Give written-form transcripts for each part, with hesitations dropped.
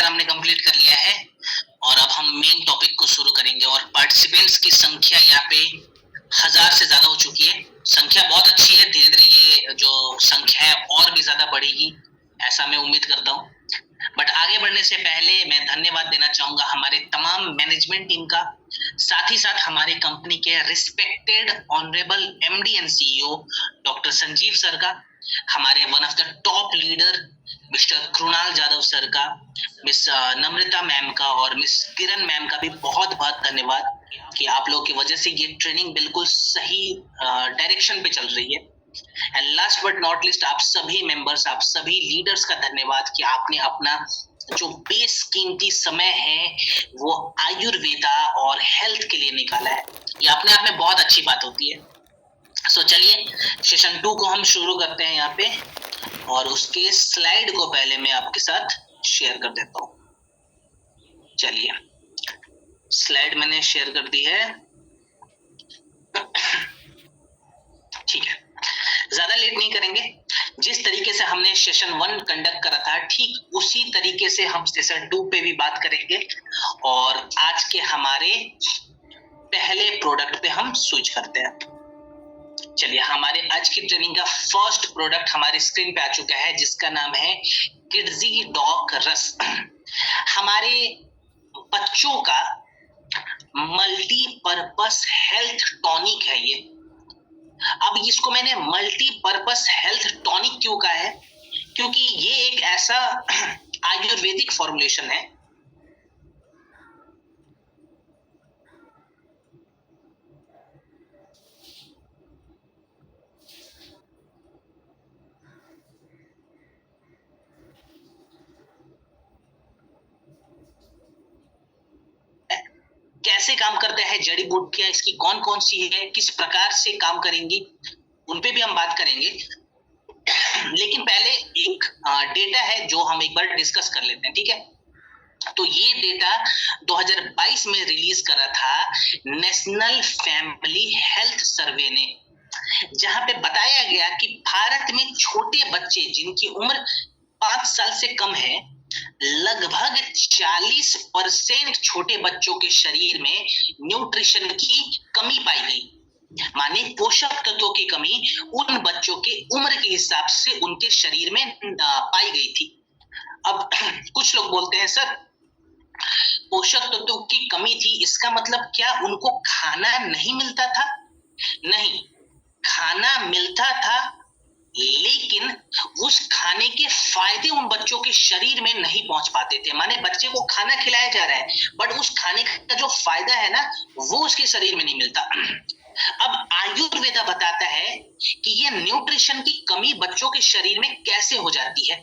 हमने कंप्लीट कर लिया है और अब हम मेन टॉपिक को शुरू करेंगे। और पार्टिसिपेंट्स की संख्या यहाँ पे 1000 से ज्यादा हो चुकी है। संख्या बहुत अच्छी है, धीरे धीरे ये जो संख्या है और भी ज्यादा बढ़ेगी, ऐसा मैं उम्मीद करता हूँ। बट आगे बढ़ने से पहले मैं धन्यवाद देना चाहूंगा हमारे तमाम मैनेजमेंट टीम का, साथ ही साथ हमारे कंपनी के respected honourable MD and CEO doctor Sanjeev sir का, हमारे one of the top leader mister Krunal Jadhav sir का, मिस नम्रता मैम का और मिस किरण मैम का भी बहुत बहुत धन्यवाद कि आप लोगों की वजह से ये ट्रेनिंग बिल्कुल सही डायरेक्शन पे चल रही है। And last but not list, आप सभी मेंबर्स, आप सभी लीडर्स का धन्यवाद कि आपने अपना जो बेस कीमती समय है वो आयुर्वेदा और हेल्थ के लिए निकाला है। ये अपने आप में बहुत अच्छी बात होती है। सो चलिए सेशन 2 को हम शुरू करते हैं यहाँ पे, और उसके स्लाइड को पहले मैं आपके साथ शेयर कर देता हूँ। चलिए स्लाइड मैंने शेयर कर दी है, ठीक है। ज्यादा लेट नहीं करेंगे। जिस तरीके से हमने सेशन 1 कंडक्ट करा था ठीक उसी तरीके से हम सेशन 2 पे भी बात करेंगे, और आज के हमारे पहले प्रोडक्ट पे हम स्विच करते हैं। चलिए हमारे आज की ट्रेनिंग का फर्स्ट प्रोडक्ट हमारे स्क्रीन पे आ चुका है, जिसका नाम है किड्जी डॉक रस। हमारे बच्चों का मल्टीपर्पस हेल्थ टॉनिक है ये। अब इसको मैंने मल्टीपर्पस हेल्थ टॉनिक क्यों कहा है? क्योंकि ये एक ऐसा आयुर्वेदिक फॉर्मुलेशन है कैसे काम करता है, जड़ी बूटियां इसकी कौन कौन सी है, किस प्रकार से काम करेंगी, उन पे भी हम बात करेंगे। लेकिन पहले एक डेटा है जो हम एक बार डिस्कस कर लेते हैं, ठीक है। तो ये डेटा 2022 में रिलीज करा था नेशनल फैमिली हेल्थ सर्वे ने, जहां पे बताया गया कि भारत में छोटे बच्चे जिनकी उम्र 5 साल से कम है, लगभग 40% छोटे बच्चों के शरीर में न्यूट्रिशन की कमी पाई गई। माने पोषक तत्वों की कमी उन बच्चों के उम्र के हिसाब से उनके शरीर में पाई गई थी। अब कुछ लोग बोलते हैं सर पोषक तत्वों की कमी थी, इसका मतलब क्या उनको खाना नहीं मिलता था? नहीं, खाना मिलता था, लेकिन उस खाने के फायदे उन बच्चों के शरीर में नहीं पहुंच पाते थे। माने बच्चे को खाना खिलाया जा रहा है, बट उस खाने का जो फायदा है ना, वो उसके शरीर में नहीं मिलता। अब आयुर्वेदा बताता है कि ये न्यूट्रिशन की कमी बच्चों के शरीर में कैसे हो जाती है,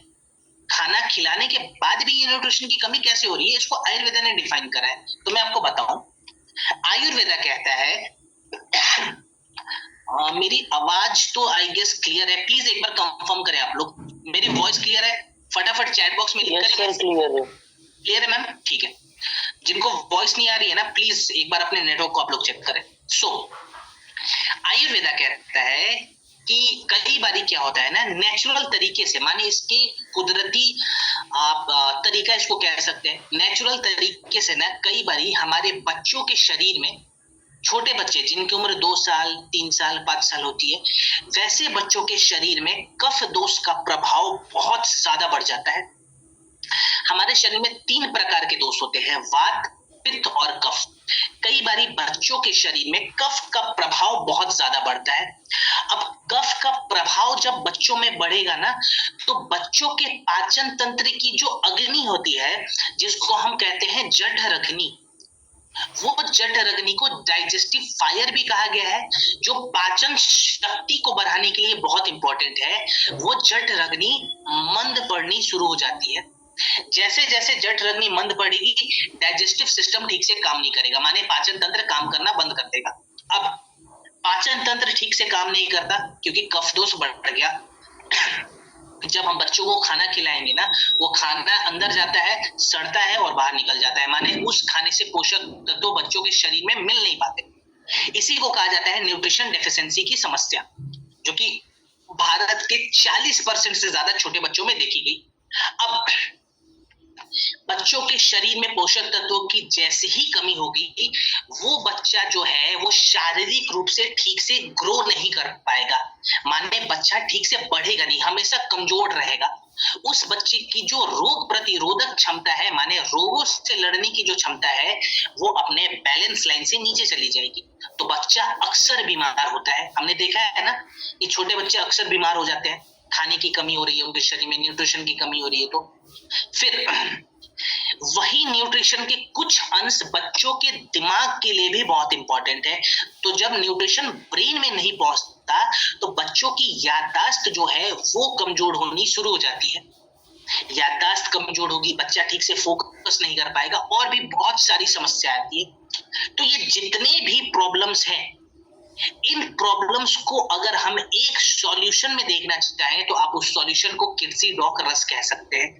खाना खिलाने के बाद भी ये न्यूट्रिशन की कमी कैसे हो रही है, इसको आयुर्वेदा ने डिफाइन करा है। तो मैं आपको बताऊं, आयुर्वेदा कहता है मेरी आवाज तो आई गेस क्लियर है, प्लीज एक बार कंफर्म करें आप लोग, मेरी वॉइस क्लियर है? फटाफट चैट बॉक्स में लिख करें। क्लियर है मैम? ठीक है। जिनको वॉइस नहीं आ रही है ना, प्लीज एक बार अपने नेटवर्क को आप लोग चेक करें। सो आयुर्वेदा कहता है कि कई बारी क्या होता है ना, नेचुरल तरीके से, माने इसकी कुदरती आप तरीका इसको कह सकते हैं, नेचुरल तरीके से ना कई बारी हमारे बच्चों के शरीर में, छोटे बच्चे जिनकी उम्र 2 साल 3 साल 5 साल होती है, वैसे बच्चों के शरीर में कफ दोष का प्रभाव बहुत ज्यादा बढ़ जाता है। हमारे शरीर में 3 प्रकार के दोष होते हैं, वात, पित्त और कफ। कई बारी बच्चों के शरीर में कफ का प्रभाव बहुत ज्यादा बढ़ता है। अब कफ का प्रभाव जब बच्चों में बढ़ेगा ना, तो बच्चों के पाचन तंत्र की जो अग्नि होती है, जिसको हम कहते हैं जठराग्नि, वो जठराग्नि को डाइजेस्टिव फायर भी कहा गया है, जो पाचन शक्ति को बढ़ाने के लिए बहुत इंपॉर्टेंट है, वो जठराग्नि मंद पड़नी शुरू हो जाती है। जैसे जैसे जठराग्नि मंद पड़ेगी, डाइजेस्टिव सिस्टम ठीक से काम नहीं करेगा, माने पाचन तंत्र काम करना बंद कर देगा। अब पाचन तंत्र ठीक से काम नहीं करता क्योंकि कफ दोष बढ़ गया। जब हम बच्चों को खाना खिलाएंगे ना, वो खाना अंदर जाता है, सड़ता है और बाहर निकल जाता है, माने उस खाने से पोषक तत्व बच्चों के शरीर में मिल नहीं पाते। इसी को कहा जाता है न्यूट्रिशन डेफिशिएंसी की समस्या, जो कि भारत के 40% से ज्यादा छोटे बच्चों में देखी गई। अब बच्चों के शरीर में पोषक तत्वों की जैसे ही कमी होगी, वो बच्चा जो है वो शारीरिक रूप से ठीक से ग्रो नहीं कर पाएगा, माने बच्चा ठीक से बढ़ेगा नहीं, हमेशा कमजोर रहेगा। उस बच्चे की जो रोग प्रतिरोधक क्षमता है, माने रोगों से लड़ने की जो क्षमता है, वो अपने बैलेंस लाइन से नीचे चली जाएगी। तो बच्चा अक्सर बीमार होता है। हमने देखा है ना कि छोटे बच्चे अक्सर बीमार हो जाते हैं, खाने की कमी हो रही है, उनके शरीर में न्यूट्रिशन की कमी हो रही है। तो फिर वही न्यूट्रिशन के कुछ अंश बच्चों के दिमाग के लिए भी बहुत इंपॉर्टेंट है। तो जब न्यूट्रिशन ब्रेन में नहीं पहुंचता, तो बच्चों की याददाश्त जो है वो कमजोर होनी शुरू हो जाती है। याददाश्त कमजोर होगी, बच्चा ठीक से फोकस नहीं कर पाएगा, और भी बहुत सारी समस्या आती है। तो ये जितने भी प्रॉब्लम्स हैं, इन प्रॉब्लम्स को अगर हम एक सॉल्यूशन में देखना चाहें, तो आप उस सॉल्यूशन को किड्सी डॉक रस कह सकते हैं,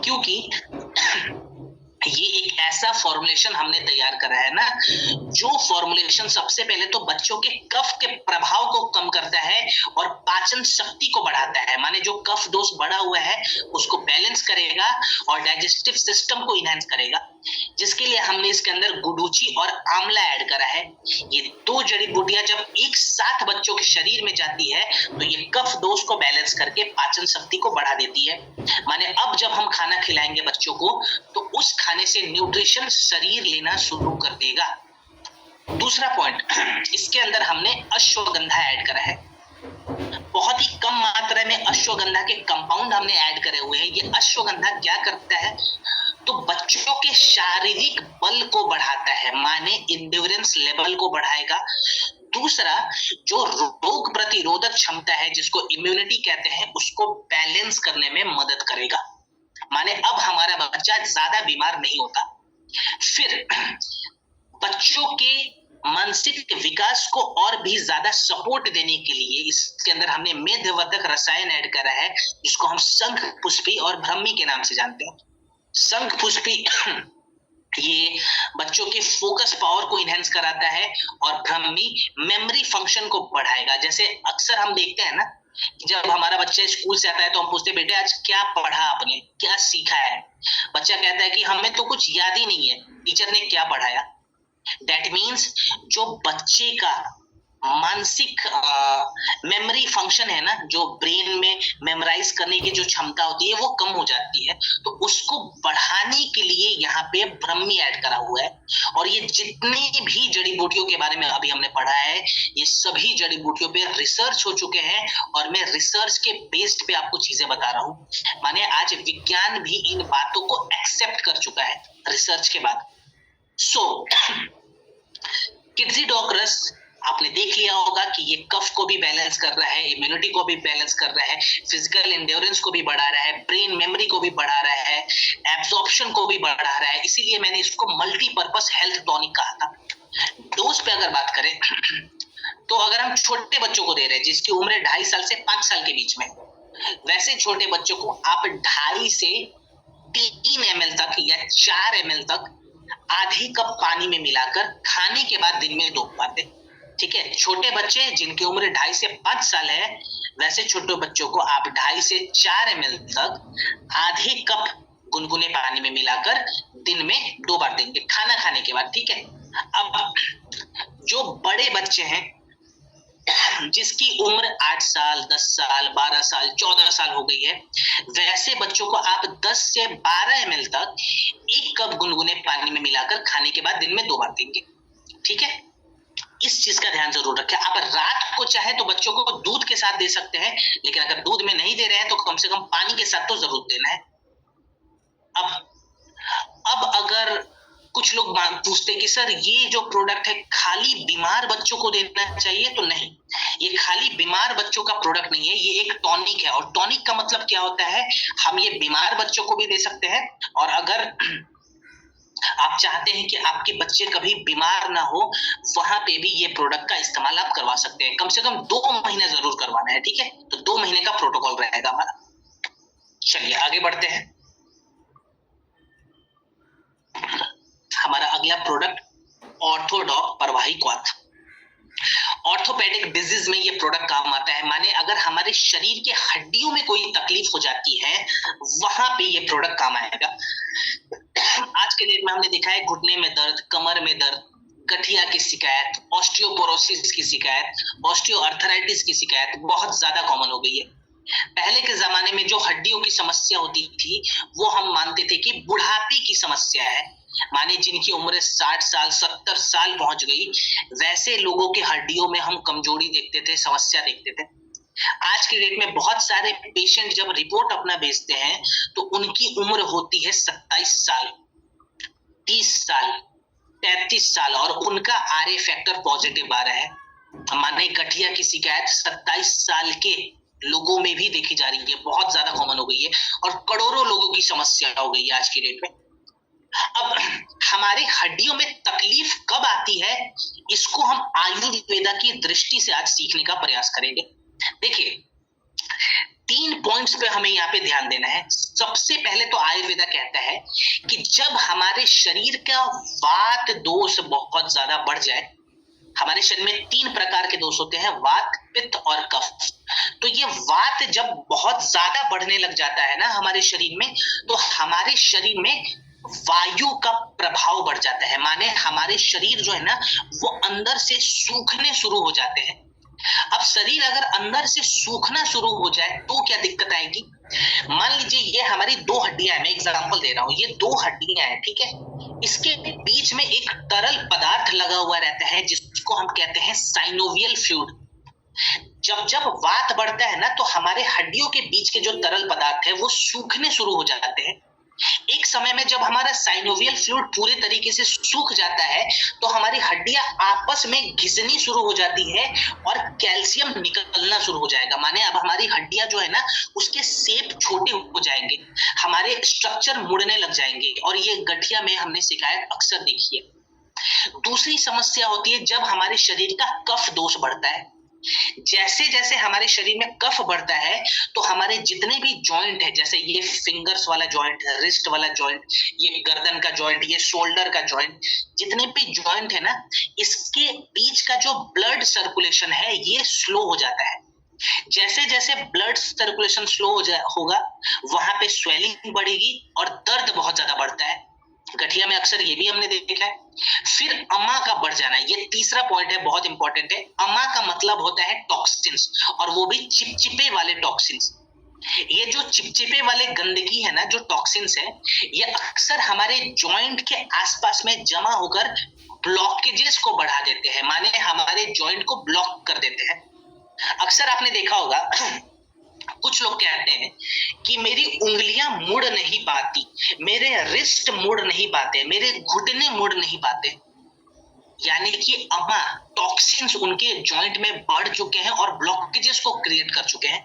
क्योंकि ये एक ऐसा फॉर्मुलेशन हमने तैयार करा है ना, जो फॉर्मुलेशन सबसे पहले तो बच्चों के कफ के प्रभाव को कम करता है और पाचन शक्ति को बढ़ाता है, माने जो कफ दोष बढ़ा हुआ है उसको बैलेंस करेगा और डाइजेस्टिव सिस्टम को इनहेंस करेगा, जिसके लिए हमने इसके अंदर गुडुचि और आंवला ऐड करा है। ये दो जड़ी बूटियां जब एक साथ बच्चों के शरीर में जाती है, तो ये कफ दोष को बैलेंस करके पाचन शक्ति को बढ़ा देती है। माने अब जब हम खाना खिलाएंगे बच्चों को, तो उस खाने से न्यूट्रिशन शरीर लेना शुरू कर देगा। दूसरा पॉइंट, इसके अंदर हमने अश्वगंधा ऐड करा है। बहुत ही कम मात्रा में अश्वगंधा के कंपाउंड हमने ऐड करे हुए हैं। ये अश्वगंधा क्या करता है, तो बच्चों के शारीरिक बल को बढ़ाता है, माने इंड्योरेंस लेवल को बढ़ाएगा। दूसरा, जो रोग प्रतिरोधक क्षमता है, जिसको इम्यूनिटी कहते हैं, उसको बैलेंस करने में मदद करेगा, माने अब हमारा बच्चा ज्यादा बीमार नहीं होता। फिर बच्चों के मानसिक विकास को और भी ज्यादा सपोर्ट देने के लिए इसके अंदर हमने मेधवर्धक रसायन ऐड करा है, जिसको हम शंख पुष्पी और ब्रह्मी के नाम से जानते हैं। शंख पुष्पी ये बच्चों के फोकस पावर को इनहेंस कराता है, और ब्रह्मी मेमोरी फंक्शन को बढ़ाएगा। जैसे अक्सर हम देखते हैं ना, जब हमारा बच्चा स्कूल से आता है तो हम पूछते हैं, बेटे आज क्या पढ़ा आपने, क्या सीखा है? बच्चा कहता है कि हमें तो कुछ याद ही नहीं है, टीचर ने क्या पढ़ाया। दैट मीन्स जो बच्चे का मानसिक मेमोरी फंक्शन है ना, जो ब्रेन में मेमोराइज करने की जो क्षमता होती है, वो कम हो जाती है। तो उसको बढ़ाने के लिए यहाँ पे ब्रह्मी ऐड करा हुआ है। और ये जितनी भी जड़ी बूटियों के बारे में अभी हमने पढ़ा है, ये सभी जड़ी बूटियों पे रिसर्च हो चुके हैं, और मैं रिसर्च के बेस्ड पे आपको चीजें बता रहा हूँ। माने आज विज्ञान भी इन बातों को एक्सेप्ट कर चुका है रिसर्च के बाद। सो किड्सी डॉक रस आपने देख लिया होगा कि ये कफ को भी बैलेंस कर रहा है, इम्यूनिटी को भी बैलेंस कर रहा है, फिजिकल एंड्योरेंस को भी बढ़ा रहा है, ब्रेन मेमोरी को भी बढ़ा रहा है, एब्जॉर्प्शन को भी बढ़ा रहा है। इसीलिए मैंने इसको मल्टीपर्पस हेल्थ टॉनिक कहा था। डोज पे अगर बात करें, तो अगर हम छोटे बच्चों को दे रहे हैं जिसकी उम्र 2.5 साल से 5 साल के बीच में, वैसे छोटे बच्चों को आप 2.5 से 3 ml तक या 4 ml तक आधी कप पानी में मिलाकर खाने के बाद दिन में 2 बार दें। ठीक है, छोटे बच्चे जिनकी उम्र 2.5 से 5 साल है, वैसे छोटे बच्चों को आप 2.5 से 4 ml तक आधे कप गुनगुने पानी में मिलाकर दिन में 2 बार देंगे खाना खाने के बाद। ठीक है, अब जो बड़े बच्चे हैं जिसकी उम्र 8 साल, 10 साल, 12 साल, 14 साल हो गई है, वैसे बच्चों को आप 10 से 12 ml तक 1 कप गुनगुने पानी में मिलाकर खाने के बाद दिन में 2 बार देंगे। ठीक है, इस चीज का ध्यान जरूर रखें। आप रात को चाहे तो बच्चों को दूध के साथ दे सकते हैं, लेकिन अगर दूध में नहीं दे रहे हैं तो कम से कम पानी के साथ तो जरूर देना है। अब अगर कुछ लोग पूछते कि सर ये जो प्रोडक्ट है खाली बीमार बच्चों को देना चाहिए, तो नहीं, ये खाली बीमार बच्चों का प्रोडक्ट नहीं है, ये एक टॉनिक है। और टॉनिक का मतलब क्या होता है, हम ये बीमार बच्चों को भी दे सकते हैं, और अगर आप चाहते हैं कि आपके बच्चे कभी बीमार ना हो, वहां पे भी ये प्रोडक्ट का इस्तेमाल आप करवा सकते हैं। कम से कम 2 महीने जरूर करवाना है। ठीक है, तो 2 महीने का प्रोटोकॉल रहेगा हमारा। चलिए आगे बढ़ते हैं। हमारा अगला प्रोडक्ट ऑर्थोडॉक परवाही क्वाथ। ऑर्थोपेडिक डिजीज में ये प्रोडक्ट काम आता है, माने अगर हमारे शरीर के हड्डियों में कोई तकलीफ हो जाती है, वहां पे ये प्रोडक्ट काम आएगा। आज के डेट में हमने देखा है घुटने में दर्द, कमर में दर्द, गठिया की शिकायत, ऑस्टियोपोरोसिस की शिकायत, ऑस्टियोआर्थराइटिस की शिकायत बहुत ज्यादा कॉमन हो गई है। पहले के जमाने में जो हड्डियों की समस्या होती थी वो हम मानते थे कि बुढ़ापे की समस्या है, माने जिनकी उम्र 60 साल 70 साल पहुंच गई वैसे लोगों के हड्डियों में हम कमजोरी देखते थे, समस्या देखते थे। आज की डेट में बहुत सारे पेशेंट जब रिपोर्ट अपना भेजते हैं तो उनकी उम्र होती है 27 साल, 30 साल, 35 साल और उनका आरए फैक्टर पॉजिटिव आ रहा है। माने गठिया की शिकायत 27 साल के लोगों में भी देखी जा रही है, बहुत ज्यादा कॉमन हो गई है और करोड़ों लोगों की समस्या हो गई है आज की डेट में। अब हमारे हड्डियों में तकलीफ कब आती है, इसको हम आयुर्वेदा की दृष्टि से आज सीखने का प्रयास करेंगे। देखिए 3 पॉइंट्स पे हमें यहाँ पे ध्यान देना है। सबसे पहले तो आयुर्वेदा कहता है कि जब हमारे शरीर का वात दोष बहुत ज्यादा बढ़ जाए, हमारे शरीर में 3 प्रकार के दोष होते हैं, वात, पित्त और कफ। तो ये वात जब बहुत ज्यादा बढ़ने लग जाता है ना हमारे शरीर में, तो हमारे शरीर में वायु का प्रभाव बढ़ जाता है, माने हमारे शरीर जो है ना वो अंदर से सूखने शुरू हो जाते हैं। अब शरीर अगर अंदर से सूखना शुरू हो जाए तो क्या दिक्कत आएगी। मान लीजिए ये हमारी 2 हड्डियां हैं, मैं एग्जांपल दे रहा हूं, ये 2 हड्डियां हैं, ठीक है। इसके बीच में एक तरल पदार्थ लगा हुआ रहता है जिसको हम कहते हैं साइनोवियल फ्लूइड। जब जब वात बढ़ता है ना तो हमारे हड्डियों के बीच के जो तरल पदार्थ है वो सूखने शुरू हो जाते हैं। एक समय में जब हमारा साइनोवियल फ्लूइड पूरे तरीके से सूख जाता है तो हमारी हड्डियां आपस में घिसनी शुरू हो जाती है और कैल्शियम निकलना शुरू हो जाएगा। माने अब हमारी हड्डियां जो है ना उसके शेप छोटे हो जाएंगे, हमारे स्ट्रक्चर मुड़ने लग जाएंगे और ये गठिया में हमने शिकायत अक्सर देखी है। दूसरी समस्या होती है जब हमारे शरीर का कफ दोष बढ़ता है। जैसे जैसे हमारे शरीर में कफ बढ़ता है तो हमारे जितने भी जॉइंट है, जैसे ये फिंगर्स वाला जॉइंट है, रिस्ट वाला जॉइंट, ये गर्दन का जॉइंट, ये शोल्डर का जॉइंट, जितने भी जॉइंट है ना इसके बीच का जो ब्लड सर्कुलेशन है ये स्लो हो जाता है। जैसे जैसे ब्लड सर्कुलेशन स्लो होगा वहां पे स्वेलिंग बढ़ेगी और दर्द बहुत ज्यादा बढ़ता है। गठिया में अक्सर ये भी हमने देखा है। फिर अमा का बढ़ जाना, ये तीसरा पॉइंट है, बहुत इंपॉर्टेंट है। अमा का मतलब होता है टॉक्सिन्स, और वो भी चिपचिपे वाले टॉक्सिन्स। ये जो चिपचिपे वाले गंदगी है ना, जो टॉक्सिन्स है, ये अक्सर हमारे जॉइंट के आसपास में जमा होकर ब्लॉकेजेस को बढ़ा देते हैं, माने हमारे जॉइंट को ब्लॉक कर देते हैं। अक्सर आपने देखा होगा कुछ लोग कहते हैं कि मेरी उंगलियां मुड़ नहीं पाती, मेरे रिस्ट मुड़ नहीं पाते, मेरे घुटने मुड़ नहीं पाते, यानी कि अमा टॉक्सिन्स उनके जॉइंट में बढ़ चुके हैं और ब्लॉकेजेस को क्रिएट कर चुके हैं।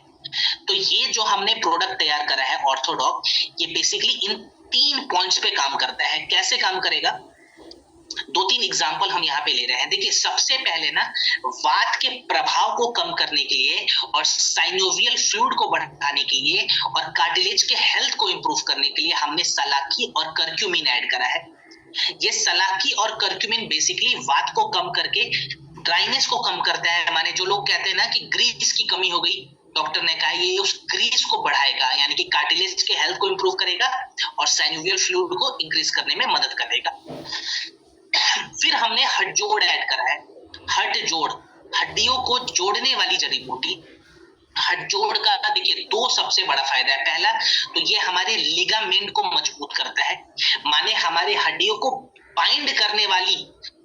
तो ये जो हमने प्रोडक्ट तैयार करा है ऑर्थोडॉक, ये बेसिकली इन 3 पॉइंट्स पे काम करता है। कैसे काम करेगा, 2-3 एग्जाम्पल हम यहाँ पे ले रहे हैं। देखिए सबसे पहले ना वात के प्रभाव को कम करने के लिए और साइनोवियल फ्लूइड को बढ़ाने के लिए और कार्टिलेज के हेल्थ को इंप्रूव करने के लिए हमने सलाकी और कर्क्यूमिन ऐड करा है। ये सलाकी और कर्क्यूमिन बेसिकली वात को कम करके ड्राइनेस को कम करता है। माने जो लोग कहते हैं ना कि ग्रीस की कमी हो गई, डॉक्टर ने कहा ये उस ग्रीस को बढ़ाएगा, यानी कि कार्टिलेज के हेल्थ को इंप्रूव करेगा और साइनोवियल फ्लूइड को इंक्रीज करने में मदद करेगा। फिर हमने हड्डजोड़ ऐड करा है। हड्डजोड़ हड्डियों को जोड़ने वाली जड़ी बूटी। हड्डजोड़ का देखिए 2 सबसे बड़ा फायदा है। पहला तो ये हमारे लिगामेंट को मजबूत करता है, माने हमारे हड्डियों को बाइंड करने वाली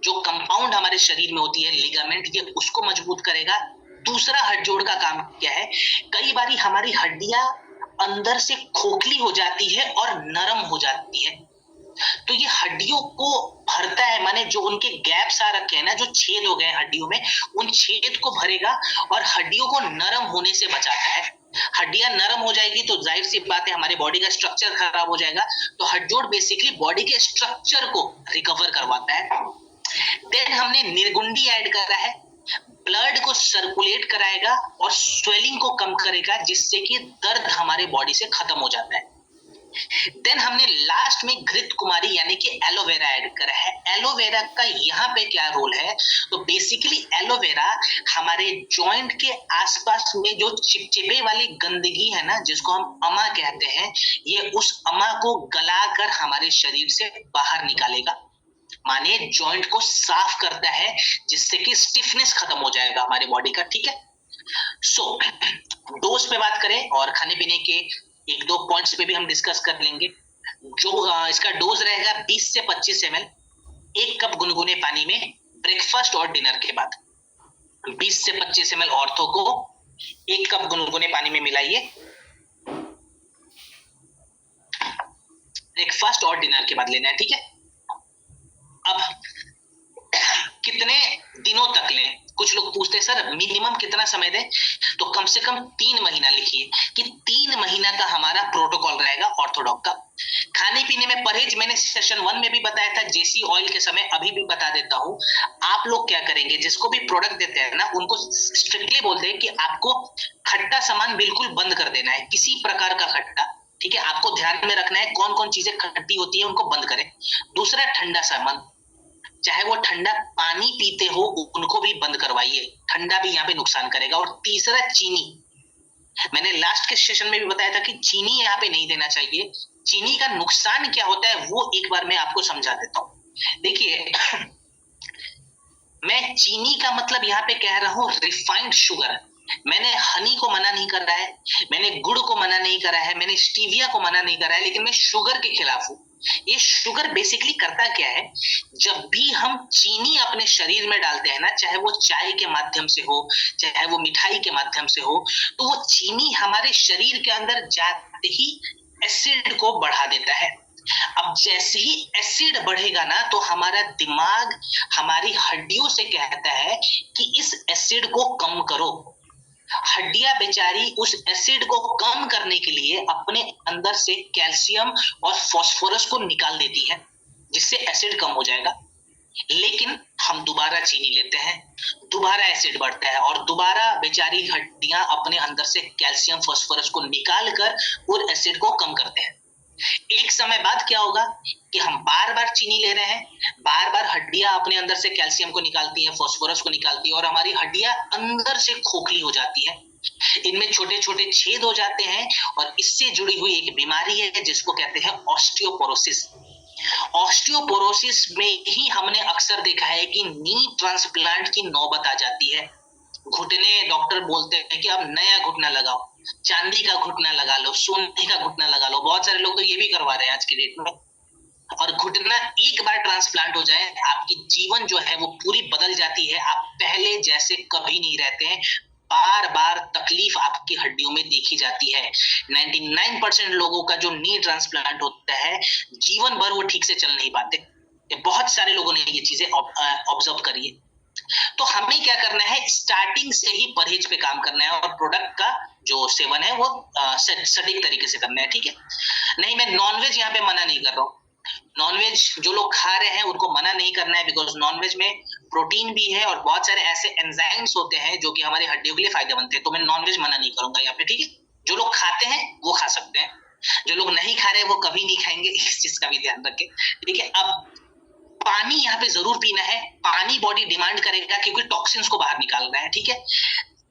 जो कंपाउंड हमारे शरीर में होती है लिगामेंट, ये उसको मजबूत करेगा। दूसरा हड्डजोड़ का काम क्या है, कई बारी हमारी हड्डियां अंदर से खोखली हो जाती है और नरम हो जाती है, तो ये हड्डियों को भरता है, माने जो उनके गैप्स आ रखे हैं ना, जो छेद हो गए हड्डियों में, उन छेद को भरेगा और हड्डियों को नरम होने से बचाता है। हड्डियां नरम हो जाएगी तो जाहिर सी बात है हमारे बॉडी का स्ट्रक्चर खराब हो जाएगा, तो हड्डजोड़ बेसिकली बॉडी के स्ट्रक्चर को रिकवर करवाता है। देन हमने निर्गुंडी ऐड करा है, ब्लड को सर्कुलेट कराएगा और स्वेलिंग को कम करेगा, जिससे कि दर्द हमारे बॉडी से खत्म हो जाता है। देन हमने लास्ट में घृत कुमारी यानी कि एलोवेरा ऐड करा है। एलोवेरा का यहाँ पे क्या रोल है, तो बेसिकली एलोवेरा हमारे जॉइंट के आसपास में जो चिपचिपे वाली गंदगी है ना, जिसको हम अमा कहते हैं, ये उस अमा को गलाकर हमारे शरीर से बाहर निकालेगा, माने जॉइंट को साफ करता है, जिससे कि स्टिफनेस खत्म हो जाएगा हमारे बॉडी का। ठीक है, सो डोज पे बात करें और खाने पीने के एक दो पॉइंट्स पे भी हम डिस्कस कर लेंगे। जो इसका डोज रहेगा 20 से 25 ml, 1 कप गुनगुने पानी में ब्रेकफास्ट और डिनर के बाद। 20 से 25 ml ऑर्थो को 1 कप गुनगुने पानी में मिलाइए, ब्रेकफास्ट और डिनर के बाद लेना है। ठीक है, अब कितने दिनों तक लें? कुछ लोग पूछते हैं सर मिनिमम कितना समय दें, तो कम से कम 3 महीना लिखिए कि 3 महीना का हमारा प्रोटोकॉल रहेगा ऑर्थोडॉक का। खाने पीने में परहेज मैंने सेशन 1 में भी बताया था, जेसी ऑयल के समय, अभी भी बता देता हूं। आप लोग क्या करेंगे, जिसको भी प्रोडक्ट देते हैं ना, उनको स्ट्रिक्टली बोलते हैं कि आपको खट्टा सामान बिल्कुल बंद कर देना है, किसी प्रकार का खट्टा। ठीक है, आपको ध्यान में रखना है कौन कौन चीजें खट्टी होती है, उनको बंद करें। दूसरा, ठंडा सामान, चाहे वो ठंडा पानी पीते हो उनको भी बंद करवाइए, ठंडा भी यहाँ पे नुकसान करेगा। और तीसरा, चीनी, मैंने लास्ट के सेशन में भी बताया था कि चीनी यहाँ पे नहीं देना चाहिए। चीनी का नुकसान क्या होता है वो एक बार मैं आपको समझा देता हूँ। देखिए मैं चीनी का मतलब यहाँ पे कह रहा हूँ रिफाइंड शुगर। मैंने हनी को मना नहीं कर रहा है, मैंने गुड़ को मना नहीं करा है, मैंने स्टीविया को मना नहीं करा है, लेकिन मैं शुगर के खिलाफ हूँ। ये शुगर बेसिकली करता क्या है, जब भी हम चीनी अपने शरीर में डालते हैं ना, चाहे वो चाय के माध्यम से हो, चाहे वो मिठाई के माध्यम से हो, तो वो चीनी हमारे शरीर के अंदर जाते ही एसिड को बढ़ा देता है। अब जैसे ही एसिड बढ़ेगा ना, तो हमारा दिमाग हमारी हड्डियों से कहता है कि इस एसिड को कम करो। हड्डियां बेचारी उस एसिड को कम करने के लिए अपने अंदर से कैल्शियम और फास्फोरस को निकाल देती है, जिससे एसिड कम हो जाएगा। लेकिन हम दोबारा चीनी लेते हैं, दोबारा एसिड बढ़ता है, और दोबारा बेचारी हड्डियां अपने अंदर से कैल्शियम फास्फोरस को निकाल कर और एसिड को कम करते हैं। एक समय बाद क्या होगा कि हम बार बार चीनी ले रहे हैं, बार बार हड्डियां अपने अंदर से कैल्शियम को निकालती हैं, फास्फोरस को निकालती है, और हमारी हड्डियां अंदर से खोखली हो जाती है, इनमें छोटे छोटे छेद हो जाते हैं, और इससे जुड़ी हुई एक बीमारी है जिसको कहते हैं ऑस्टियोपोरोसिस। ऑस्टियोपोरोसिस में ही हमने अक्सर देखा है कि नी ट्रांसप्लांट की नौबत आ जाती है। घुटने, डॉक्टर बोलते हैं कि अब नया घुटना लगाओ, चांदी का घुटना लगा लो, सोने का घुटना लगा लो। बहुत सारे लोग तो ये भी करवा रहे हैं आज की डेट में। और घुटना एक बार ट्रांसप्लांट हो जाए, आपकी जीवन जो है वो पूरी बदल जाती है, आप पहले जैसे कभी नहीं रहते हैं। बार बार तकलीफ आपकी हड्डियों में देखी जाती है। 99% लोगों का जो नी ट्रांसप्लांट होता है, जीवन भर वो ठीक से चल नहीं पाते। बहुत सारे लोगों ने ये चीजें ऑब्जर्व करी है। तो हमें क्या करना है, स्टार्टिंग से ही परहेज पे काम करना है, और प्रोडक्ट का जो सेवन है वो सटीक तरीके से करना है। ठीक है, नहीं मैं नॉनवेज यहाँ पे मना नहीं कर रहा हूँ। नॉनवेज जो लोग खा रहे हैं उनको मना नहीं करना है, बिकॉज नॉनवेज में प्रोटीन भी है और बहुत सारे ऐसे एंजाइम्स होते हैं जो कि हमारी हड्डियों के लिए फायदेमंद है। तो मैं नॉनवेज मना नहीं करूंगा यहाँ पे। ठीक है, जो लोग खाते हैं वो खा सकते हैं, जो लोग नहीं खा रहे वो कभी नहीं खाएंगे, इस चीज का भी ध्यान रखें। ठीक है, अब पानी यहाँ पे जरूर पीना है, पानी बॉडी डिमांड करेगा क्योंकि टॉक्सिन्स को बाहर निकालना है। ठीक है,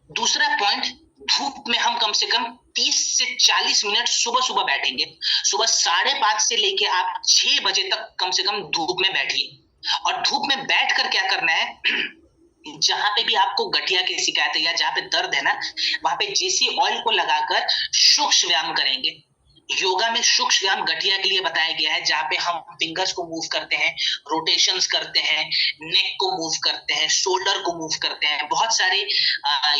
दूसरा पॉइंट, धूप में हम कम से कम 30 से 40 मिनट सुबह सुबह बैठेंगे। सुबह 5:30 से लेके आप 6 बजे तक कम से कम धूप में बैठिए। और धूप में बैठ कर क्या करना है, जहां पे भी आपको गठिया की शिकायत है या जहां पे दर्द है ना, वहां पे जेसी ऑयल को लगाकर सूक्ष्म व्यायाम करेंगे। योगा में सूक्ष्म व्यायाम गठिया के लिए बताया गया है, जहां पे हम फिंगर्स को मूव करते हैं, रोटेशंस करते हैं, नेक को मूव करते हैं, शोल्डर को मूव करते हैं। बहुत सारे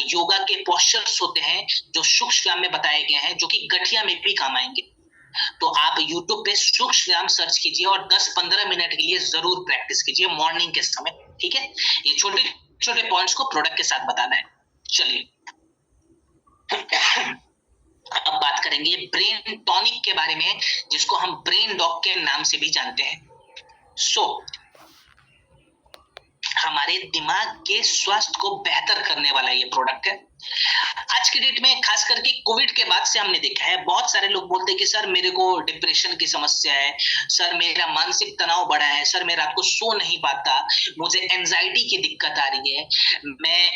योगा के पोस्चर्स होते हैं जो सूक्ष्म व्यायाम में बताए गए हैं, जो कि गठिया में भी काम आएंगे। तो आप YouTube पे सूक्ष्म व्यायाम सर्च कीजिए और 10-15 मिनट के लिए जरूर प्रैक्टिस कीजिए मॉर्निंग के समय। ठीक है, ये छोटे छोटे पॉइंट्स को प्रोडक्ट के साथ बताना है। चलिए अब बात करेंगे ब्रेन टॉनिक के बारे में, जिसको हम ब्रेन डॉग के नाम से भी जानते हैं। हमारे दिमाग के स्वास्थ्य को बेहतर करने वाला ये प्रोडक्ट है। आज की डेट में खास करके कोविड के बाद से हमने देखा है बहुत सारे लोग बोलते हैं कि सर मेरे को डिप्रेशन की समस्या है, सर मेरा मानसिक तनाव बढ़ा है, सर मैं रात को सो नहीं पाता, मुझे एंजाइटी की दिक्कत आ रही है, मैं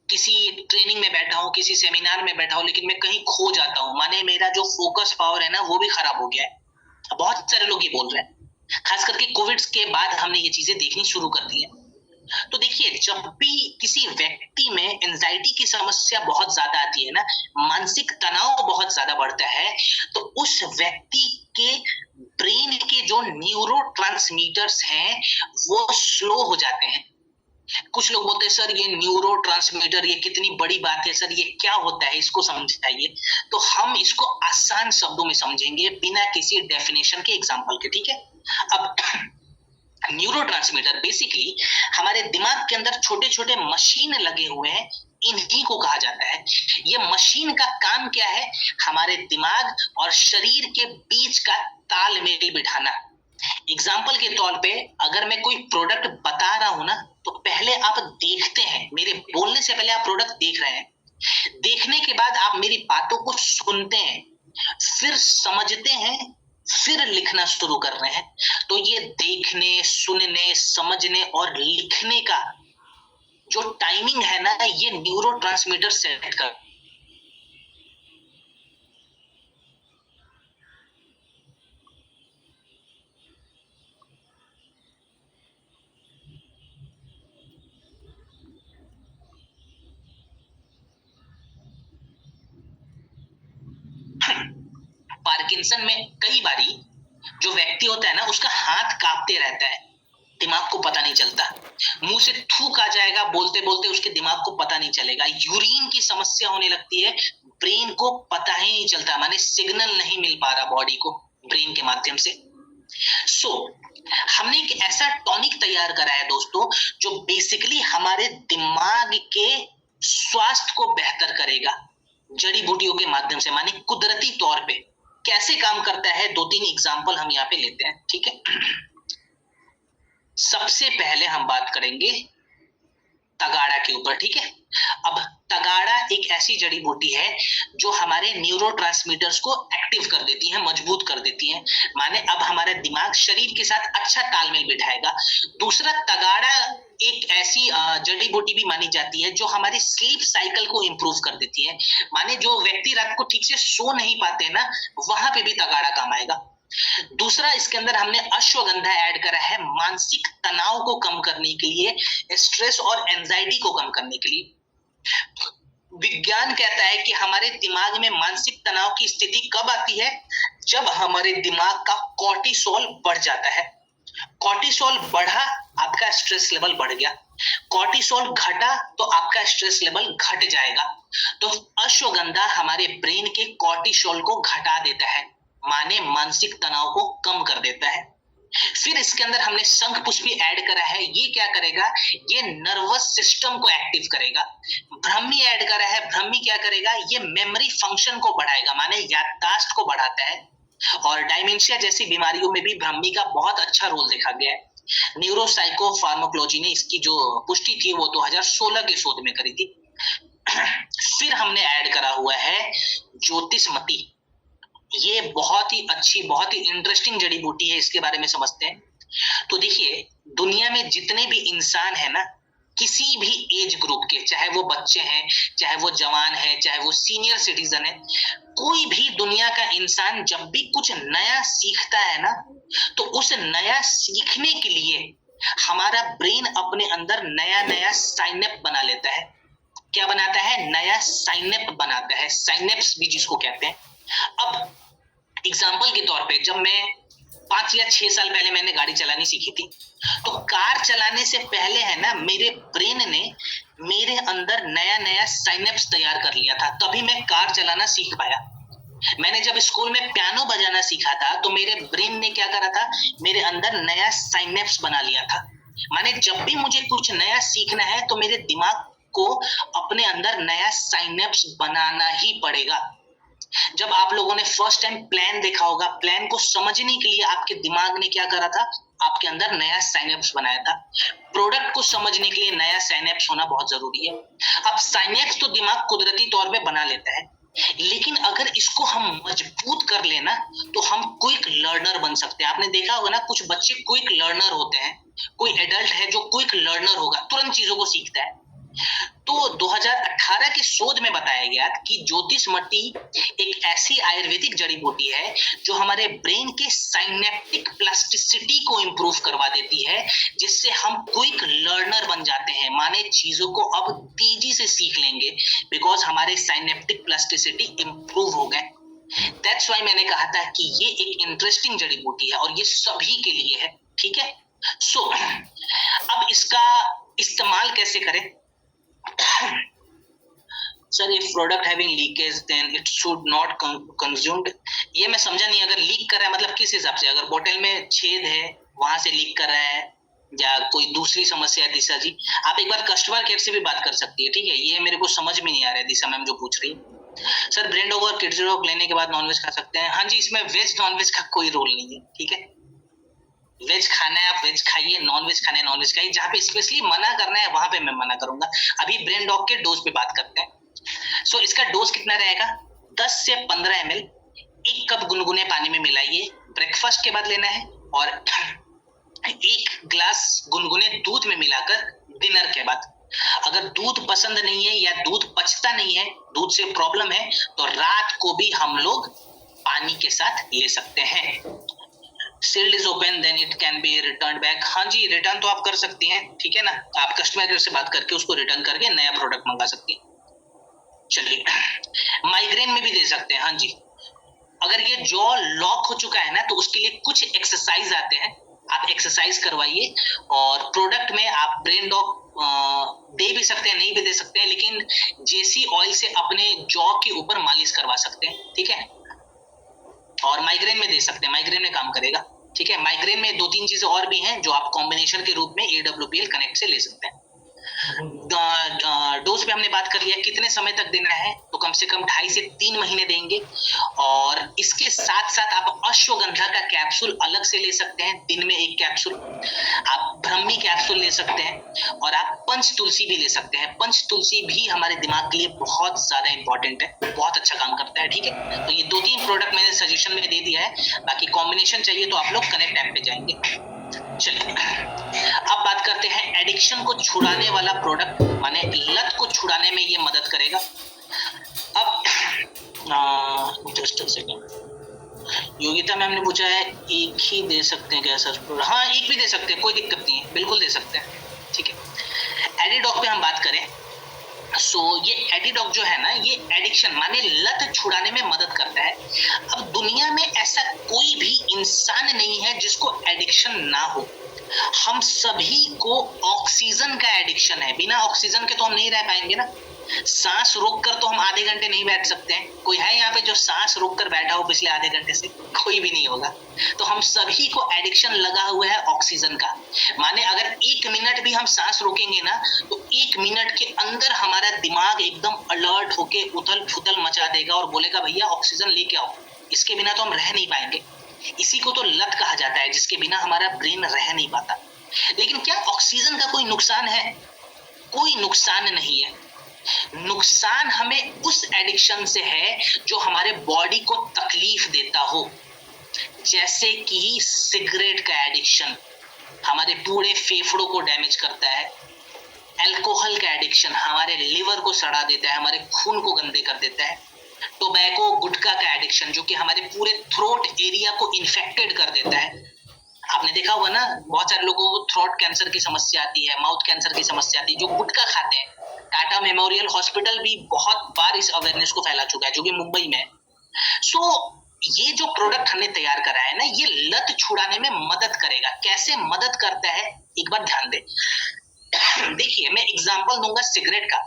किसी ट्रेनिंग में बैठा हूँ, किसी सेमिनार में बैठा हूँ, लेकिन मैं कहीं खो जाता हूँ, माने मेरा जो फोकस पावर है ना वो भी खराब हो गया है। बहुत सारे लोग ये बोल रहे हैं। खास करके कोविड के बाद हमने ये चीजें देखनी शुरू कर दी है। तो देखिए, जब भी किसी व्यक्ति में एंजाइटी की समस्या बहुत ज्यादा आती है ना, मानसिक तनाव बहुत ज्यादा बढ़ता है, तो उस व्यक्ति के ब्रेन के जो न्यूरोट्रांसमीटर्स हैं वो स्लो हो जाते हैं। कुछ लोग बोलते हैं सर ये न्यूरोट्रांसमीटर ये कितनी बड़ी बात है, सर ये क्या होता है, इसको समझाइए। तो हम इसको आसान शब्दों में समझेंगे बिना किसी डेफिनेशन के, एग्जांपल के, ठीक है। अब न्यूरोट्रांसमीटर बेसिकली हमारे दिमाग के अंदर छोटे छोटे मशीन लगे हुए हैं, इन्हीं को कहा जाता है। ये मशीन का काम क्या है? हमारे दिमाग और शरीर के बीच का तालमेल बिठाना। एग्जाम्पल के तौर पे अगर मैं कोई प्रोडक्ट बता रहा हूं ना, तो पहले आप देखते हैं, मेरे बोलने से पहले आप प्रोडक्ट देख रहे हैं, देखने के बाद आप मेरी बातों को सुनते हैं, फिर समझते हैं, फिर लिखना शुरू कर रहे हैं। तो ये देखने, सुनने, समझने और लिखने का जो टाइमिंग है ना, ये न्यूरोट्रांसमीटर सेट कर। पार्किंसन में कई बारी जो व्यक्ति होता है ना, उसका हाथ कांपते रहता है, दिमाग को पता नहीं चलता, मुंह से थूक आ जाएगा बोलते बोलते, उसके दिमाग को पता नहीं चलेगा, यूरिन की समस्या होने लगती है, ब्रेन को पता ही नहीं चलता, माने सिग्नल नहीं मिल पा रहा बॉडी को ब्रेन के माध्यम से। हमने एक ऐसा टॉनिक तैयार करा है दोस्तों, जो बेसिकली हमारे दिमाग के स्वास्थ्य को बेहतर करेगा जड़ी बूटियों के माध्यम से, माने कुदरती तौर पे। कैसे काम करता है, 2-3 एग्जाम्पल हम यहाँ पे लेते हैं, ठीक है। सबसे पहले हम बात करेंगे तगाड़ा के ऊपर, ठीक है। अब तगाड़ा एक ऐसी जड़ी बूटी है जो हमारे न्यूरोट्रांसमीटर्स को एक्टिव कर देती है, मजबूत कर देती है, माने अब हमारा दिमाग शरीर के साथ अच्छा तालमेल बिठाएगा। दूसरा, तगाड़ा एक ऐसी जड़ी बूटी भी मानी जाती है जो हमारी स्लीप साइकिल को इंप्रूव कर देती है, माने जो व्यक्ति रात को ठीक से सो नहीं पाते ना, वहां पे भी तगाड़ा काम आएगा। दूसरा, इसके अंदर हमने अश्वगंधा ऐड करा है मानसिक तनाव को कम करने के लिए, स्ट्रेस और एंजाइटी को कम करने के लिए। विज्ञान कहता है कि हमारे दिमाग में मानसिक तनाव की स्थिति कब आती है? जब हमारे दिमाग का कॉर्टिसोल बढ़ जाता है। कॉर्टिसोल बढ़ा, आपका स्ट्रेस लेवल बढ़ गया, कॉर्टिसोल घटा तो आपका स्ट्रेस लेवल घट जाएगा। तो अश्वगंधा हमारे ब्रेन के कॉर्टिसोल को घटा देता है, माने मानसिक तनाव को कम कर देता है। फिर इसके अंदर हमने शंख पुष्पी ऐड करा है, ये क्या करेगा? ये नर्वस सिस्टम को एक्टिव करेगा। ब्राह्मी ऐड करा है, ब्राह्मी क्या करेगा? ये मेमोरी फंक्शन को बढ़ाएगा, माने याददाश्त को बढ़ाता है। और डायमेंशिया जैसी बीमारियों में भी ब्राह्मी का बहुत अच्छा रोल देखा गया है। न्यूरोसाइको फार्माकोलॉजी ने इसकी जो पुष्टि थी वो 2016 के शोध में करी थी। फिर हमने ऐड करा हुआ है ज्योतिषमती, ये बहुत ही अच्छी, बहुत ही इंटरेस्टिंग जड़ी बूटी है, इसके बारे में समझते हैं। तो देखिए, दुनिया में जितने भी इंसान है ना, किसी भी एज ग्रुप के, चाहे वो बच्चे हैं, चाहे वो जवान है, चाहे वो सीनियर सिटीजन है, कोई भी दुनिया का इंसान जब भी कुछ नया सीखता है ना, तो उस नया सीखने के लिए हमारा ब्रेन अपने अंदर नया नया साइनेप बना लेता है। क्या बनाता है? नया साइनेप बनाता है, साइनेप्स भी जिसको कहते हैं। अब एग्जाम्पल के तौर पे, जब मैं 5 या 6 साल पहले मैंने गाड़ी चलानी सीखी थी, तो कार चलाने से पहले है ना, मेरे ब्रेन ने मेरे अंदर नया नया साइनेप्स तैयार कर लिया था, तभी मैं कार चलाना सीख पाया। मैंने जब स्कूल में पियानो बजाना सीखा था, तो मेरे ब्रेन ने क्या करा था? मेरे अंदर नया साइनेप्स बना लिया था। माने जब भी मुझे कुछ नया सीखना है, तो मेरे दिमाग को अपने अंदर नया साइनेप्स बनाना ही पड़ेगा। जब आप लोगों ने फर्स्ट टाइम प्लान देखा होगा, प्लान को समझने के लिए आपके दिमाग ने क्या करा था, आपके अंदर नया साइनेप्स बनाया था। प्रोडक्ट को समझने के लिए नया साइनेप्स होना बहुत जरूरी है। अब साइनेप्स तो दिमाग कुदरती तौर पे बना लेता है, लेकिन अगर इसको हम मजबूत कर लेना तो हम क्विक लर्नर बन सकते हैं। आपने देखा होगा ना, कुछ बच्चे क्विक लर्नर होते हैं, कोई एडल्ट है जो क्विक लर्नर होगा, तुरंत चीजों को सीखता है। तो 2018 के शोध में बताया गया कि ज्योतिष मट्टी एक ऐसी आयुर्वेदिक जड़ी बूटी है जो हमारे ब्रेन के साइनेप्टिक प्लास्टिसिटी को इंप्रूव करवा देती है, जिससे हम क्विक लर्नर बन जाते हैं। माने चीजों को अब तेजी से सीख लेंगे, बिकॉज हमारे साइनेप्टिक प्लास्टिसिटी इंप्रूव हो गए। दैट्स वाई मैंने कहा था कि ये एक इंटरेस्टिंग जड़ी बूटी है और ये सभी के लिए है, ठीक है। सो अब इसका इस्तेमाल कैसे करें? Sir, if product having leakage then it should not consumed. ये मैं समझा नहीं, अगर लीक कर रहा है मतलब किस हिसाब से? अगर बोतल में छेद है वहां से लीक कर रहा है, या कोई दूसरी समस्या है? दिशा जी, आप एक बार कस्टमर केयर से भी बात कर सकती है, ठीक है। ये मेरे को समझ में नहीं आ रहा है दिशा मैम जो पूछ रही है। सर, ब्रेन डॉग और किड्स डॉग लेने के बाद नॉनवेज खा सकते हैं? हाँ जी, इसमें वेज नॉनवेज का कोई रोल नहीं है, ठीक है। वेज खाना है आप वेज खाइए, नॉन वेज खाना है नॉन वेज खाइए। जहाँ पे स्पेशली मना करना है वहां पे मैं मना करूंगा। अभी ब्रेन डॉग के डोज पे बात करते हैं। सो इसका डोज कितना रहेगा? 10 से 15 ml 1 कप गुनगुने पानी में मिलाइए, ब्रेकफास्ट के बाद लेना है, और 1 ग्लास गुनगुने दूध में मिलाकर डिनर के बाद। अगर दूध पसंद नहीं है या दूध पचता नहीं है, दूध से प्रॉब्लम है, तो रात को भी हम लोग पानी के साथ ले सकते हैं। Sealed is open then it can be return back. हाँ जी, रिटर्न तो आप कर सकती हैं, ठीक है ना। आप कस्टमर केयर से बात करके उसको रिटर्न करके नया प्रोडक्ट मंगा सकती हैं। चलिए, माइग्रेन में भी दे सकते हैं। हाँ जी, अगर ये जॉ लॉक हो चुका है ना, तो उसके लिए कुछ एक्सरसाइज आते हैं, आप एक्सरसाइज करवाइए। और प्रोडक्ट में आप ब्रेन डॉग दे भी सकते हैं, नहीं भी दे सकते हैं, लेकिन जेसी ऑयल से अपने जॉ के ऊपर मालिश करवा सकते हैं, ठीक है। और माइग्रेन में दे सकते हैं, माइग्रेन में काम करेगा, ठीक है। माइग्रेन में 2-3 चीजें और भी हैं जो आप कॉम्बिनेशन के रूप में AWPL कनेक्ट से ले सकते हैं। डोज पे हमने बात कर लिया, कितने समय तक देना है, तो कम से कम 2.5 से 3 महीने देंगे। और इसके साथ साथ आप अश्वगंधा का कैप्सूल अलग से ले सकते हैं, दिन में 1 कैप्सूल। आप ब्रह्मी कैप्सूल ले सकते हैं, और आप पंच तुलसी भी ले सकते हैं। पंच तुलसी भी हमारे दिमाग के लिए बहुत ज्यादा इंपॉर्टेंट है, बहुत अच्छा काम करता है, ठीक है। तो ये 2-3 प्रोडक्ट मैंने सजेशन में दे दिया है, बाकी कॉम्बिनेशन चाहिए तो आप लोग कनेक्ट ऐप पे जाएंगे। चलिए, अब बात करते हैं एडिक्शन को छुड़ाने वाला प्रोडक्ट, माने लत को छुड़ाने में ये मदद करेगा। अब just a second, Yogita ma'am ने पूछा है एक ही दे सकते हैं क्या सर? हाँ, एक भी दे सकते हैं, कोई दिक्कत नहीं है, बिल्कुल दे सकते हैं, ठीक है। एडिडॉक पे हम बात करें, ये एडिडॉक जो है ना, ये एडिक्शन माने लत छुड़ाने में मदद करता है। अब दुनिया में ऐसा कोई भी इंसान नहीं है जिसको एडिक्शन ना हो। हम सभी को ऑक्सीजन का एडिक्शन है, बिना ऑक्सीजन के तो हम नहीं रह पाएंगे ना। सांस रोक कर तो हम आधे घंटे नहीं बैठ सकते हैं। कोई है यहाँ पे जो सांस रोक कर बैठा हो पिछले आधे घंटे से? कोई भी नहीं होगा। तो हम सभी को एडिक्शन लगा हुआ है ऑक्सीजन का। माने अगर 1 मिनट भी हम सांस रोकेंगे ना, तो 1 मिनट के अंदर हमारा दिमाग एकदम अलर्ट होके उथल फुथल मचा देगा और बोलेगा भैया ऑक्सीजन लेके आओ, इसके बिना तो हम रह नहीं पाएंगे। इसी को तो लत कहा जाता है, जिसके बिना हमारा ब्रेन रह नहीं पाता। लेकिन क्या ऑक्सीजन का कोई नुकसान है? कोई नुकसान नहीं है। नुकसान हमें उस एडिक्शन से है जो हमारे बॉडी को तकलीफ देता हो, जैसे कि सिगरेट का एडिक्शन हमारे पूरे फेफड़ों को डैमेज करता है। अल्कोहल का एडिक्शन हमारे लिवर को सड़ा देता है, हमारे खून को गंदे कर देता है। टोबैको गुटखा का एडिक्शन जो कि हमारे पूरे थ्रोट एरिया को इन्फेक्टेड कर देता है। आपने देखा होगा ना, बहुत सारे लोगों को थ्रोट कैंसर की समस्या आती है, माउथ कैंसर की समस्या आती है, जो गुटखा खाते हैं। टाटा मेमोरियल हॉस्पिटल भी बहुत बार इस अवेयरनेस को फैला चुका है, जो कि मुंबई में है। ये जो प्रोडक्ट हमने तैयार करा है ना, ये लत छुड़ाने में मदद करेगा। कैसे मदद करता है, एक बार ध्यान दे। देखिए, मैं एग्जांपल दूंगा सिगरेट का।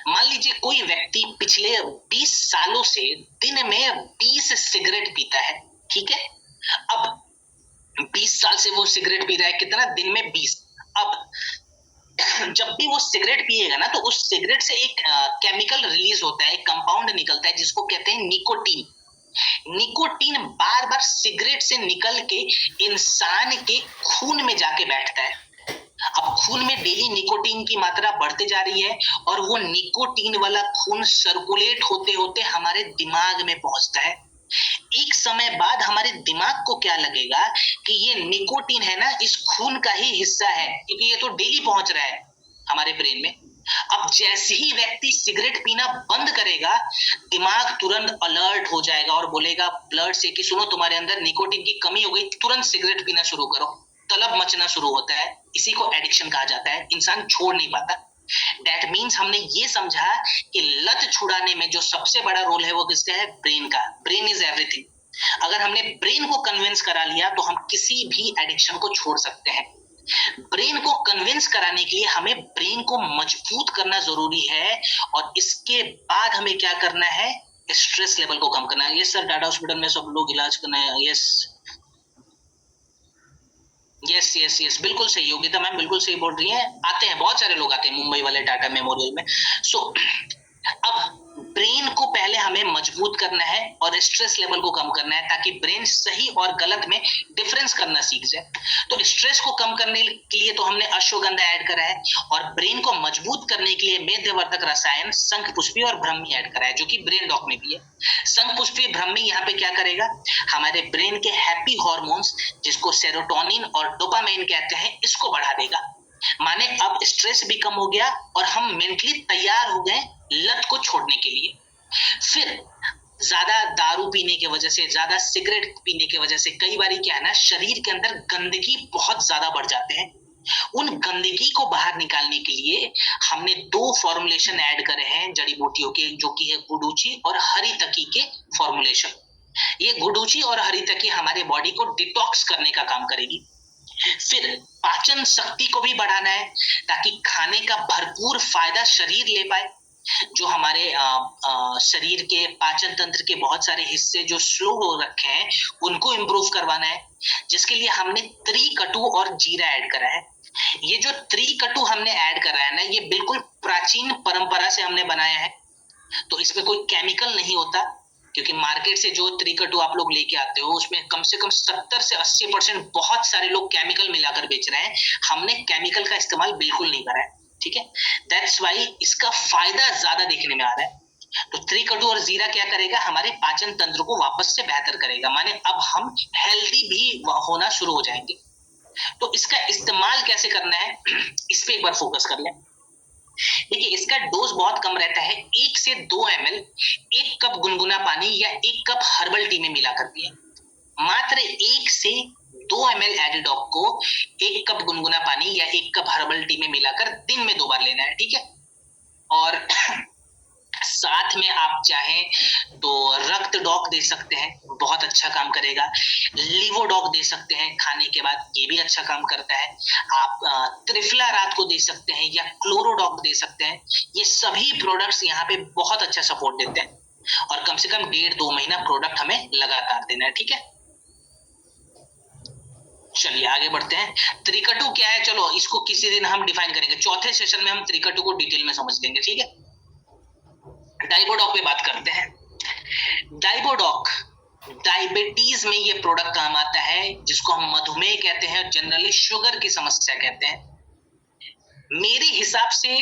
मान लीजिए कोई व्यक्ति पिछले 20 सालों से दिन में 20 सिगरेट पीता है, ठीक है। अब 20 साल से वो सिगरेट पी रहा है, कितना? दिन में 20। अब जब भी वो सिगरेट पिएगा ना, तो उस सिगरेट से एक केमिकल रिलीज होता है, एक कंपाउंड निकलता है जिसको कहते हैं निकोटीन। निकोटीन बार बार सिगरेट से निकल के इंसान के खून में जाके बैठता है। अब खून में डेली निकोटीन की मात्रा बढ़ते जा रही है, और वो निकोटीन वाला खून सर्कुलेट होते होते हमारे दिमाग में पहुंचता है। एक समय बाद हमारे दिमाग को क्या लगेगा कि ये निकोटीन है ना, इस खून का ही हिस्सा है, क्योंकि ये तो डेली पहुंच रहा है हमारे ब्रेन में। अब जैसे ही व्यक्ति सिगरेट पीना बंद करेगा, दिमाग तुरंत अलर्ट हो जाएगा और बोलेगा ब्लड से कि सुनो, तुम्हारे अंदर निकोटीन की कमी हो गई, तुरंत सिगरेट पीना शुरू करो। तलब मचना शुरू होता है, इसी को एडिक्शन कहा जाता है। इंसान छोड़ नहीं पाता। दैट मीन्स हमने ये समझा कि लत छुड़ाने में जो सबसे बड़ा रोल है वो किसका है? ब्रेन का। Brain is everything. अगर हमने ब्रेन को कन्विंस करा लिया तो हम किसी भी एडिक्शन को छोड़ सकते हैं। ब्रेन को कन्विंस कराने के लिए हमें ब्रेन को मजबूत करना जरूरी है, और इसके बाद हमें क्या करना है? स्ट्रेस लेवल को कम करना है। यस सर, टाटा हॉस्पिटल में सब लोग इलाज करना है। यस यस यस यस, बिल्कुल सही। योगिता मैम बिल्कुल सही बोल रही है। आते हैं, बहुत सारे लोग आते हैं मुंबई वाले टाटा मेमोरियल में। सो अब ब्रेन को पहले हमें मजबूत करना है और स्ट्रेस लेवल को कम करना है, ताकि ब्रेन सही और गलत में डिफरेंस करना सीख जाए। तो स्ट्रेस को कम करने के लिए तो हमने अश्वगंधा ऐड करा है, और ब्रेन को मजबूत करने के लिए मेध्यवर्धक रसायन शंखपुष्पी और ब्रह्मी ऐड करा है, जो कि ब्रेन डॉक में भी है। शंखपुष्पी ब्रह्मी यहाँ पे क्या करेगा? हमारे ब्रेन के हैप्पी हॉर्मोन्स, जिसको सेरोटोनिन और डोपामाइन कहते हैं, इसको बढ़ा देगा। माने अब स्ट्रेस भी कम हो गया और हम मेंटली तैयार हो गए लत को छोड़ने के लिए। फिर ज्यादा दारू पीने की वजह से, ज्यादा सिगरेट पीने की वजह से कई बार क्या है ना, शरीर के अंदर गंदगी बहुत ज्यादा बढ़ जाते हैं। उन गंदगी को बाहर निकालने के लिए हमने 2 फॉर्मुलेशन ऐड करे हैं जड़ी बूटियों के, जो कि है गुडुचि और हरितकी के फॉर्मुलेशन। ये गुडुचि और हरितकी हमारे बॉडी को डिटॉक्स करने का काम करेगी। फिर पाचन शक्ति को भी बढ़ाना है, ताकि खाने का भरपूर फायदा शरीर ले पाए। जो हमारे शरीर के पाचन तंत्र के बहुत सारे हिस्से जो स्लो हो रखे हैं, उनको इम्प्रूव करवाना है, जिसके लिए हमने त्रिकटु और जीरा ऐड करा है। ये जो त्रिकटु हमने ऐड करा है ना, ये बिल्कुल प्राचीन परंपरा से हमने बनाया है, तो इसमें कोई केमिकल नहीं होता। क्योंकि मार्केट से जो त्रिकटु आप लोग लेके आते हो, उसमें कम से कम 70 से 80% बहुत सारे लोग केमिकल मिलाकर बेच रहे हैं। हमने केमिकल का इस्तेमाल बिल्कुल नहीं करा है, ठीक है। दैट्स वाई इसका फायदा ज्यादा देखने में आ रहा है। तो त्रिकटु और जीरा क्या करेगा? हमारे पाचन तंत्र को वापस से बेहतर करेगा। माने अब हम हेल्दी भी होना शुरू हो जाएंगे। तो इसका इस्तेमाल कैसे करना है, इस पे एक बार फोकस कर लें। देखिए, इसका डोज बहुत कम रहता है। 1 से 2 ml 1 कप गुनगुना पानी या 1 कप हर्बल टी में मिलाकर पिए। मात्र 1 से 2 ml एडिडॉक को 1 कप गुनगुना पानी या 1 कप हर्बल टी में मिलाकर दिन में 2 बार लेना है, ठीक है। और साथ में आप चाहें तो रक्त डॉक दे सकते हैं, बहुत अच्छा काम करेगा। लिवोडॉक दे सकते हैं खाने के बाद, ये भी अच्छा काम करता है। आप त्रिफला रात को दे सकते हैं या क्लोरोडॉक दे सकते हैं। ये सभी प्रोडक्ट्स यहाँ पे बहुत अच्छा सपोर्ट देते हैं, और कम से कम 1.5-2 महीना प्रोडक्ट हमें लगातार देना है, ठीक है। चलिए आगे बढ़ते हैं। त्रिकटु क्या है, चलो इसको किसी दिन हम डिफाइन करेंगे। चौथे सेशन में हम त्रिकटु को डिटेल में समझ लेंगे, ठीक है। डाइबोडॉक पे बात करते हैं। डाइबोडॉक डायबिटीज में ये प्रोडक्ट काम आता है, जिसको हम मधुमेह कहते हैं, जनरली शुगर की समस्या कहते हैं। मेरे हिसाब से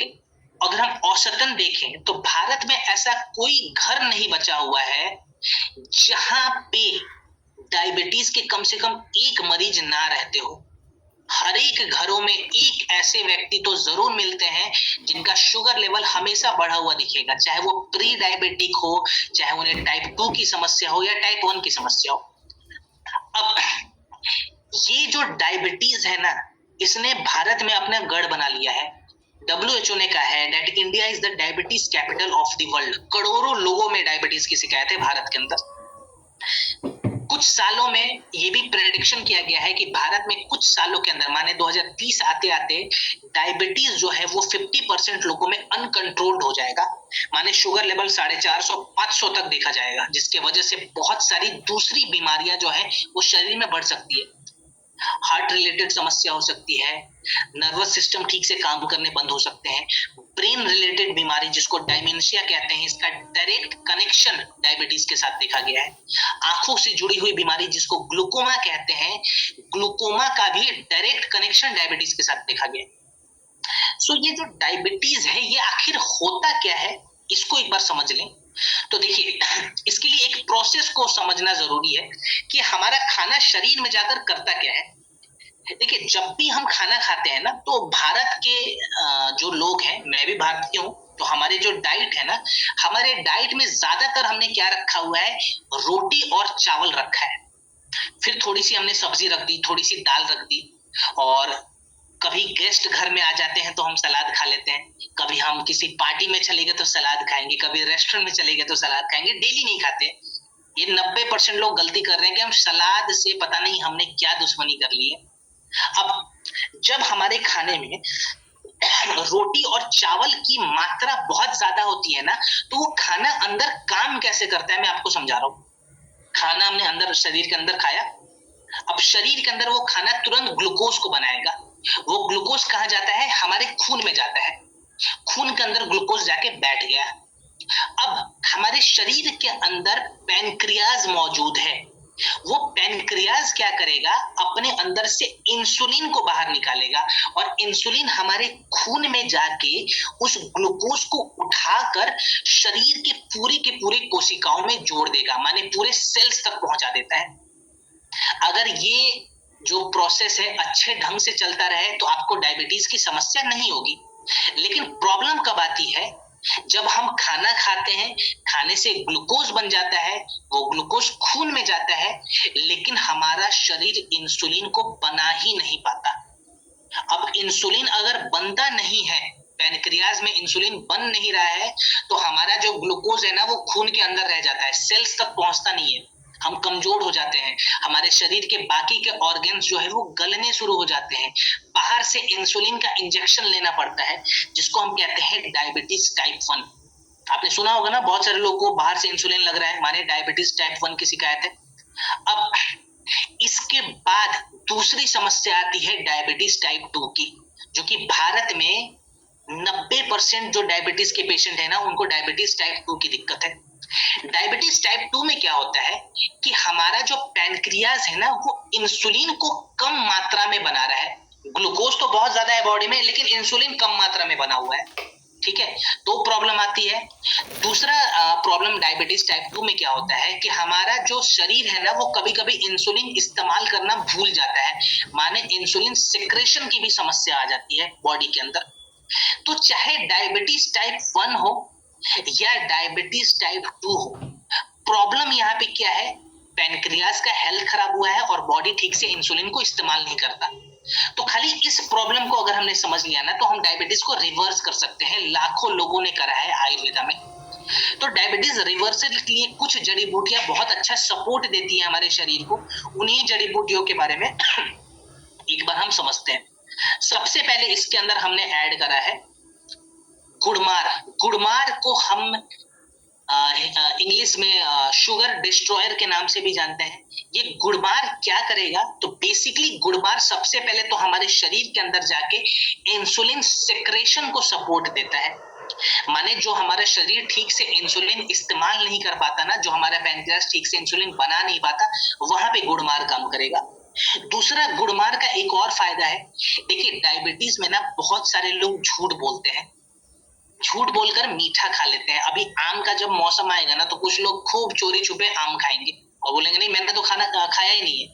अगर हम औसतन देखें तो भारत में ऐसा कोई घर नहीं बचा हुआ है जहां पे डायबिटीज के कम से कम 1 मरीज ना रहते हो। हर एक घरों में एक ऐसे व्यक्ति तो जरूर मिलते हैं जिनका शुगर लेवल हमेशा बढ़ा हुआ दिखेगा, चाहे वो प्री डायबिटिक हो, चाहे उन्हें टाइप 2 की समस्या हो या टाइप 1 की समस्या हो। अब ये जो डायबिटीज है ना, इसने भारत में अपना गढ़ बना लिया है। WHO ने कहा है that India is the diabetes capital of the world. करोड़ों लोगों में डायबिटीज की शिकायत है भारत के अंदर। कुछ सालों में ये भी प्रेडिक्शन किया गया है कि भारत में कुछ सालों के अंदर, माने 2030 आते आते डायबिटीज जो है वो 50% लोगों में अनकंट्रोल्ड हो जाएगा। माने शुगर लेवल 450-500 तक देखा जाएगा, जिसके वजह से बहुत सारी दूसरी बीमारियां जो है वो शरीर में बढ़ सकती है। हार्ट रिलेटेड समस्या हो सकती है, नर्वस सिस्टम ठीक से काम करने बंद हो सकते हैं, ब्रेन रिलेटेड बीमारी जिसको डायमेंशिया कहते हैं, इसका डायरेक्ट कनेक्शन डायबिटीज के साथ देखा गया है। आंखों से जुड़ी हुई बीमारी जिसको ग्लूकोमा कहते हैं, ग्लूकोमा का भी डायरेक्ट कनेक्शन डायबिटीज के साथ देखा गया है। सो ये जो डायबिटीज है ये आखिर होता क्या है, इसको एक बार समझ लें। तो देखिए, इसके लिए एक प्रोसेस को समझना जरूरी है कि हमारा खाना शरीर में जाकर करता क्या है। देखिए, जब भी हम खाना खाते हैं ना, तो भारत के जो लोग हैं, मैं भी भारतीय हूँ, तो हमारे जो डाइट है ना, हमारे डाइट में ज्यादातर हमने क्या रखा हुआ है, रोटी और चावल रखा है। फिर थोड़ी सी हमने सब्जी रख दी, थोड़ी सी दाल रख दी, और कभी गेस्ट घर में आ जाते हैं तो हम सलाद खा लेते हैं, कभी हम किसी पार्टी में चले गए तो सलाद खाएंगे, कभी रेस्टोरेंट में चले गए तो सलाद खाएंगे, डेली नहीं खाते। ये 90% लोग गलती कर रहे हैं कि हम सलाद से पता नहीं हमने क्या दुश्मनी कर ली है। अब जब हमारे खाने में रोटी और चावल की मात्रा बहुत ज्यादा होती है ना, तो वो खाना अंदर काम कैसे करता है मैं आपको समझा रहा हूँ। खाना हमने अंदर शरीर के अंदर खाया, अब शरीर के अंदर वो खाना तुरंत ग्लूकोज को बनाएगा। वो ग्लूकोज कहाँ जाता है, हमारे खून में जाता है। खून के अंदर ग्लूकोज जाके बैठ गया। अब हमारे शरीर के अंदर पैनक्रियाज मौजूद है। वो पैनक्रियाज क्या करेगा, अपने अंदर से इंसुलिन को बाहर निकालेगा, और इंसुलिन हमारे खून में जाके उस ग्लूकोज को उठाकर शरीर के पूरे कोशिकाओं में जोड़ देगा, माने पूरे सेल्स तक पहुंचा देता है। अगर ये जो प्रोसेस है अच्छे ढंग से चलता रहे तो आपको डायबिटीज की समस्या नहीं होगी। लेकिन प्रॉब्लम कब आती है, जब हम खाना खाते हैं, खाने से ग्लूकोज बन जाता है, वो ग्लूकोज खून में जाता है, लेकिन हमारा शरीर इंसुलिन को बना ही नहीं पाता। अब इंसुलिन अगर बनता नहीं है, पैनक्रियाज में इंसुलिन बन नहीं रहा है, तो हमारा जो ग्लूकोज है ना, वो खून के अंदर रह जाता है, सेल्स तक पहुंचता नहीं है, हम कमजोर हो जाते हैं, हमारे शरीर के बाकी के ऑर्गन्स जो है वो गलने शुरू हो जाते हैं, बाहर से इंसुलिन का इंजेक्शन लेना पड़ता है, जिसको हम कहते हैं डायबिटीज टाइप 1। आपने सुना होगा ना, बहुत सारे लोगों को बाहर से इंसुलिन लग रहा है, माने डायबिटीज टाइप 1 की शिकायत है। अब इसके बाद दूसरी समस्या आती है डायबिटीज टाइप 2 की, जो कि भारत में 90% जो डायबिटीज के पेशेंट है ना, उनको डायबिटीज टाइप 2 की दिक्कत है। डायबिटीज टाइप 2 में क्या होता है कि हमारा जो पैनक्रियाज है ना, वो इंसुलिन को कम मात्रा में बना रहा है। ग्लूकोज तो बहुत ज्यादा है बॉडी में, लेकिन इंसुलिन कम मात्रा में बना हुआ है। ठीक है, तो प्रॉब्लम आती है। दूसरा प्रॉब्लम डायबिटीज टाइप 2 में क्या होता है कि हमारा जो शरीर है ना, वो कभी कभी इंसुलिन इस्तेमाल करना भूल जाता है, माने इंसुलिन सिक्रेशन की भी समस्या आ जाती है बॉडी के अंदर। तो चाहे डायबिटीज टाइप 1 हो या डायबिटीज टाइप 2 हो, प्रॉब्लम यहाँ पे क्या है, पैनक्रियाज का हेल्थ खराब हुआ है और बॉडी ठीक से इंसुलिन को इस्तेमाल नहीं करता। तो खाली इस प्रॉब्लम को अगर हमने समझ लिया ना, तो हम डायबिटीज को रिवर्स कर सकते हैं। लाखों लोगों ने करा है आयुर्वेदा में। तो डायबिटीज रिवर्सल के लिए कुछ जड़ी बूटियां बहुत अच्छा सपोर्ट देती है हमारे शरीर को। उन्हीं जड़ी बूटियों के बारे में एक बार हम समझते हैं। सबसे पहले इसके अंदर हमने ऐड करा है गुड़मार। गुड़मार को हम इंग्लिश में शुगर डिस्ट्रॉयर के नाम से भी जानते हैं। ये गुड़मार क्या करेगा, तो बेसिकली गुड़मार सबसे पहले तो हमारे शरीर के अंदर जाके इंसुलिन सिक्रेशन को सपोर्ट देता है। माने जो हमारा शरीर ठीक से इंसुलिन इस्तेमाल नहीं कर पाता ना, जो हमारा पैनक्रियास ठीक से इंसुलिन बना नहीं पाता, वहां पे गुड़मार काम करेगा। दूसरा, गुड़मार का एक और फायदा है। देखिए, डायबिटीज में ना बहुत सारे लोग झूठ बोलते हैं, झूठ बोलकर मीठा खा लेते हैं। अभी आम का जब मौसम आएगा ना, तो कुछ लोग खूब चोरी छुपे आम खाएंगे और बोलेंगे नहीं, मैंने तो खाना खाया ही नहीं है।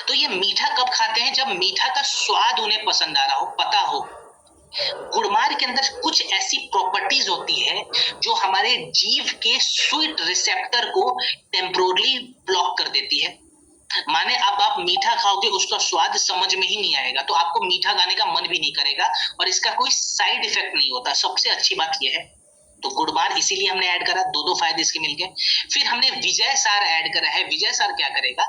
तो ये मीठा कब खाते हैं, जब मीठा का स्वाद उन्हें पसंद आ रहा हो, पता हो। गुड़मार के अंदर कुछ ऐसी प्रॉपर्टीज होती है जो हमारे जीभ के स्वीट रिसेप्टर को टेम्पोरली ब्लॉक कर देती है। माने अब आप मीठा खाओगे, उसका स्वाद समझ में ही नहीं आएगा, तो आपको मीठा खाने का मन भी नहीं करेगा, और इसका कोई साइड इफेक्ट नहीं होता। सबसे अच्छी बात यह है। तो गुड़मार इसीलिए हमने ऐड करा, दो फायदे इसके मिलके। फिर हमने विजय सार ऐड करा है। विजय सार क्या करेगा,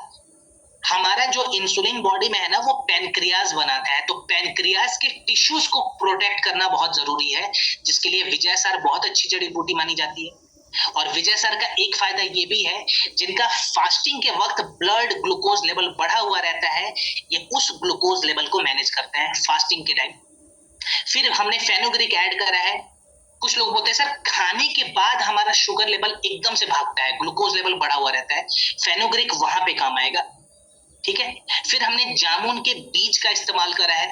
हमारा जो इंसुलिन बॉडी में है ना, वो पैनक्रियाज बनाता है, तो पैनक्रियाज के टिश्यूज को प्रोटेक्ट करना बहुत जरूरी है, जिसके लिए विजय सार बहुत अच्छी जड़ी बूटी मानी जाती है। और विजय सर का एक फायदा ये भी है, जिनका फास्टिंग के वक्त ब्लड ग्लूकोज लेवल बढ़ा हुआ रहता है, ये उस ग्लूकोज लेवल को मैनेज करते हैं फास्टिंग के टाइम। फिर हमने फेनुग्रीक ऐड करा है। कुछ लोग बोलते हैं सर खाने के बाद हमारा शुगर लेवल एकदम से भागता है, ग्लूकोज लेवल बढ़ा हुआ रहता है, फेनुग्रीक वहां पे काम आएगा। ठीक है। फिर हमने जामुन के बीज का इस्तेमाल करा है।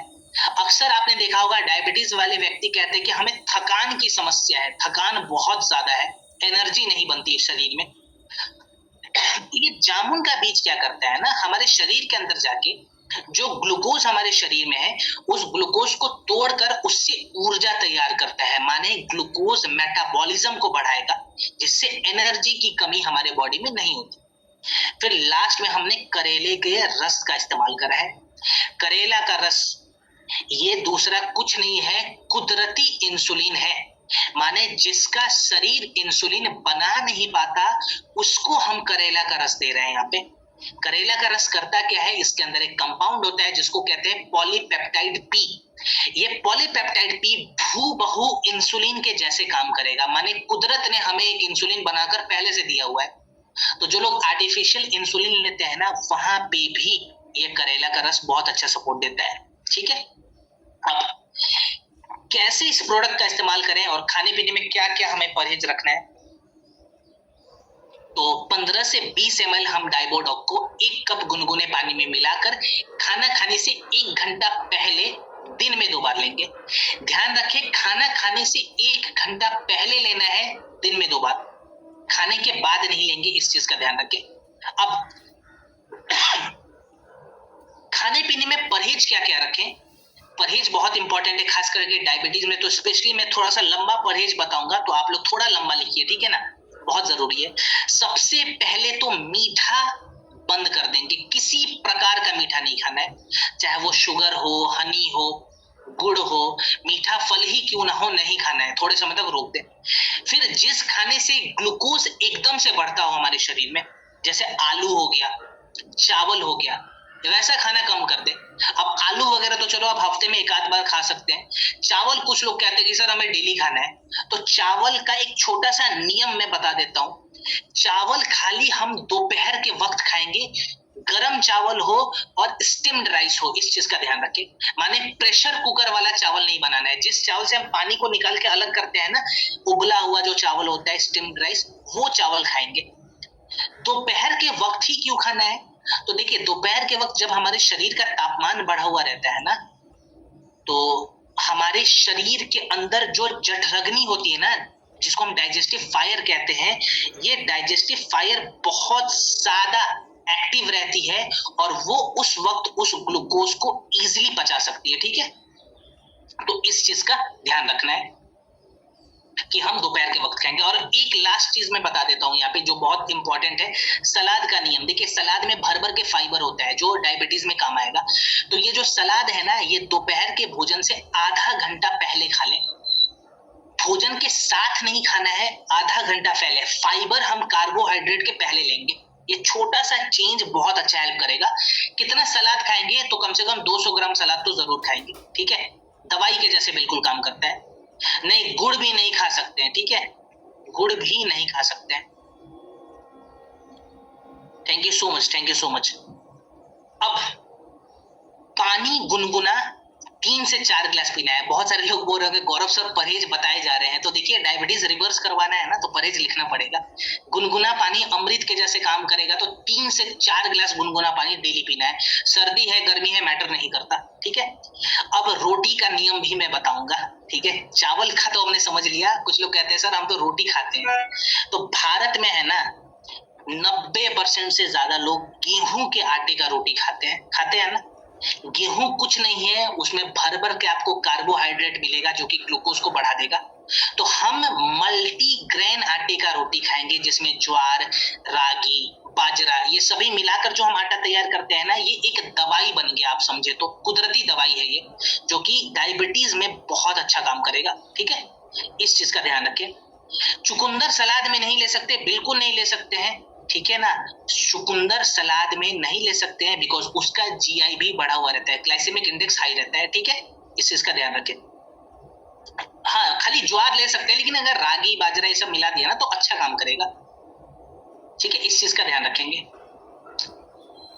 अक्सर आपने देखा होगा डायबिटीज वाले व्यक्ति कहते हैं कि हमें थकान की समस्या है, थकान बहुत ज्यादा है, एनर्जी नहीं बनती है शरीर में। ये जामुन का बीज क्या करता है ना, हमारे शरीर के अंदर जाके जो ग्लूकोज हमारे शरीर में है उस ग्लूकोज को तोड़कर उससे ऊर्जा तैयार करता है, माने ग्लूकोज मेटाबॉलिज्म को बढ़ाएगा, जिससे एनर्जी की कमी हमारे बॉडी में नहीं होती। फिर लास्ट में हमने करेले के रस का इस्तेमाल करा है। करेला का रस ये दूसरा कुछ नहीं है, कुदरती इंसुलिन है, माने जिसका शरीर इंसुलिन बना नहीं पाता उसको हम करेला का रस दे रहे हैं यहाँ पे। करेला का रस करता क्या है, इसके अंदर एक कंपाउंड होता है जिसको कहते हैं पॉलीपेप्टाइड पी। ये पॉलीपेप्टाइड पी हूबहू इंसुलिन के जैसे काम करेगा, माने कुदरत ने हमें एक इंसुलिन बनाकर पहले से दिया हुआ है। तो जो लोग आर्टिफिशियल इंसुलिन लेते हैं ना, वहां पे भी ये करेला का रस बहुत अच्छा सपोर्ट देता है। ठीक है। अब कैसे इस प्रोडक्ट का इस्तेमाल करें और खाने पीने में क्या क्या हमें परहेज रखना है, तो 15 से 20 ml हम डाइबोडॉक को 1 कप गुनगुने पानी में मिलाकर खाना खाने से 1 घंटा पहले दिन में 2 बार लेंगे। ध्यान रखें, खाना खाने से 1 घंटा पहले लेना है, दिन में 2 बार, खाने के बाद नहीं लेंगे, इस चीज का ध्यान रखें। अब खाने पीने में परहेज क्या क्या रखें, परहेज बहुत इंपॉर्टेंट है, खास करके डायबिटीज में। तो स्पेशली मैं थोड़ा सा लंबा परहेज बताऊंगा, तो आप लोग थोड़ा लंबा लिखिए, ठीक है ना, बहुत जरूरी है। सबसे पहले तो मीठा बंद कर देंगे, किसी प्रकार का मीठा नहीं खाना है, चाहे वो शुगर हो, हनी हो, गुड़ हो, मीठा फल ही क्यों ना हो, नहीं खाना है, थोड़े समय तक रोक दें। फिर जिस खाने से ग्लूकोज एकदम से बढ़ता हो हमारे शरीर में, जैसे आलू हो गया, चावल हो गया, वैसा खाना कम कर दे। अब आलू वगैरह तो चलो आप हफ्ते में 1 आध बार खा सकते हैं, चावल कुछ लोग कहते हैं कि सर हमें डेली खाना है, तो चावल का एक छोटा सा नियम मैं बता देता हूँ। चावल खाली हम दोपहर के वक्त खाएंगे, गरम चावल हो और स्टीम्ड राइस हो, इस चीज का ध्यान रखें, माने प्रेशर कुकर वाला चावल नहीं बनाना है। जिस चावल से हम पानी को निकाल के अलग करते हैं ना, उबला हुआ जो चावल होता है, स्टीम्ड राइस, वो चावल खाएंगे। दोपहर के वक्त ही क्यों खाना है, तो देखिए दोपहर के वक्त जब हमारे शरीर का तापमान बढ़ा हुआ रहता है ना, तो हमारे शरीर के अंदर जो जठरग्नि होती है ना, जिसको हम डाइजेस्टिव फायर कहते हैं, ये डाइजेस्टिव फायर बहुत ज्यादा एक्टिव रहती है और वो उस वक्त उस ग्लूकोज को इजीली पचा सकती है। ठीक है, तो इस चीज का ध्यान रखना है कि हम दोपहर के वक्त खाएंगे। और एक लास्ट चीज मैं बता देता हूँ यहाँ पे जो बहुत इंपॉर्टेंट है, सलाद का नियम। देखिए सलाद में भर भर के फाइबर होता है जो डायबिटीज में काम आएगा। तो ये जो सलाद है ना, ये दोपहर के भोजन से आधा घंटा पहले खा लें, भोजन के साथ नहीं खाना है, आधा घंटा पहले। फाइबर हम कार्बोहाइड्रेट के पहले लेंगे, ये छोटा सा चेंज बहुत अच्छा हेल्प करेगा। कितना सलाद खाएंगे, तो कम से कम 200 ग्राम सलाद तो जरूर खाएंगे। ठीक है, दवाई के जैसे बिल्कुल काम करता है। नहीं, गुड़ भी नहीं खा सकते हैं, ठीक है, गुड़ भी नहीं खा सकते हैं। Thank you so much, thank you so much. अब पानी गुनगुना 3 से 4 गिलास पीना है। बहुत सारे लोग बोल रहे हैं गौरव सर परहेज बताए जा रहे हैं, तो देखिए डायबिटीज रिवर्स करवाना है ना, तो परहेज लिखना पड़ेगा। गुनगुना पानी अमृत के जैसे काम करेगा, तो 3 से 4 गिलास गुनगुना पानी डेली पीना है। सर्दी है, गर्मी है, मैटर नहीं करता। ठीक है, अब रोटी का नियम भी मैं बताऊंगा। ठीक है, चावल का तो हमने समझ लिया। कुछ लोग कहते हैं सर हम तो रोटी खाते हैं, तो भारत में है ना 90% से ज्यादा लोग गेहूं के आटे का रोटी खाते हैं ना। गेहूं कुछ नहीं है, उसमें भर भर के आपको कार्बोहाइड्रेट मिलेगा जो कि ग्लूकोज को बढ़ा देगा। तो हम मल्टीग्रेन आटे का रोटी खाएंगे, जिसमें ज्वार, रागी, बाजरा, ये सभी मिलाकर जो हम आटा तैयार करते हैं ना, ये एक दवाई बन गया, आप समझे तो कुदरती दवाई है ये, जो कि डायबिटीज में बहुत अच्छा काम करेगा। ठीक है, इस चीज का ध्यान रखें। चुकंदर सलाद में नहीं ले सकते, बिल्कुल नहीं ले सकते हैं। ठीक है ना, चुकंदर सलाद में नहीं ले सकते हैं बिकॉज उसका जीआई भी बढ़ा हुआ रहता है, ग्लाइसेमिक इंडेक्स हाई रहता है। ठीक है, इस चीज का ध्यान रखें। हाँ, खाली ज्वार ले सकते हैं, लेकिन अगर रागी बाजरा ये सब मिला दिया ना तो अच्छा काम करेगा। ठीक है, इस चीज का ध्यान रखेंगे।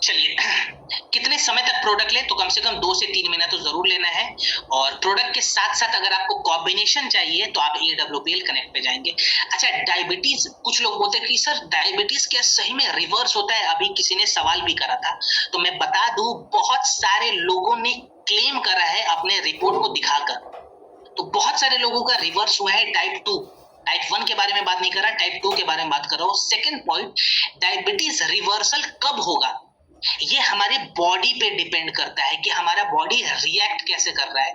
चलिए, कितने समय तक प्रोडक्ट ले, तो कम से कम 2 से 3 महीना तो जरूर लेना है। और प्रोडक्ट के साथ साथ अगर आपको कॉम्बिनेशन चाहिए तो आप AWPL कनेक्ट पे जाएंगे। अच्छा, डायबिटीज, कुछ लोग बोलते हैं कि सर डायबिटीज क्या सही में रिवर्स होता है? अभी किसी ने सवाल भी करा था, तो मैं बता दूं, बहुत सारे लोगों ने क्लेम करा है अपने रिपोर्ट को दिखाकर। तो बहुत सारे लोगों का रिवर्स हुआ है। टाइप 1 के बारे में बात नहीं कर रहा, टाइप 2 के बारे में बात कर रहा हूँ। सेकेंड पॉइंट, डायबिटीज रिवर्सल कब होगा, ये हमारे बॉडी पे डिपेंड करता है कि हमारा बॉडी रिएक्ट कैसे कर रहा है।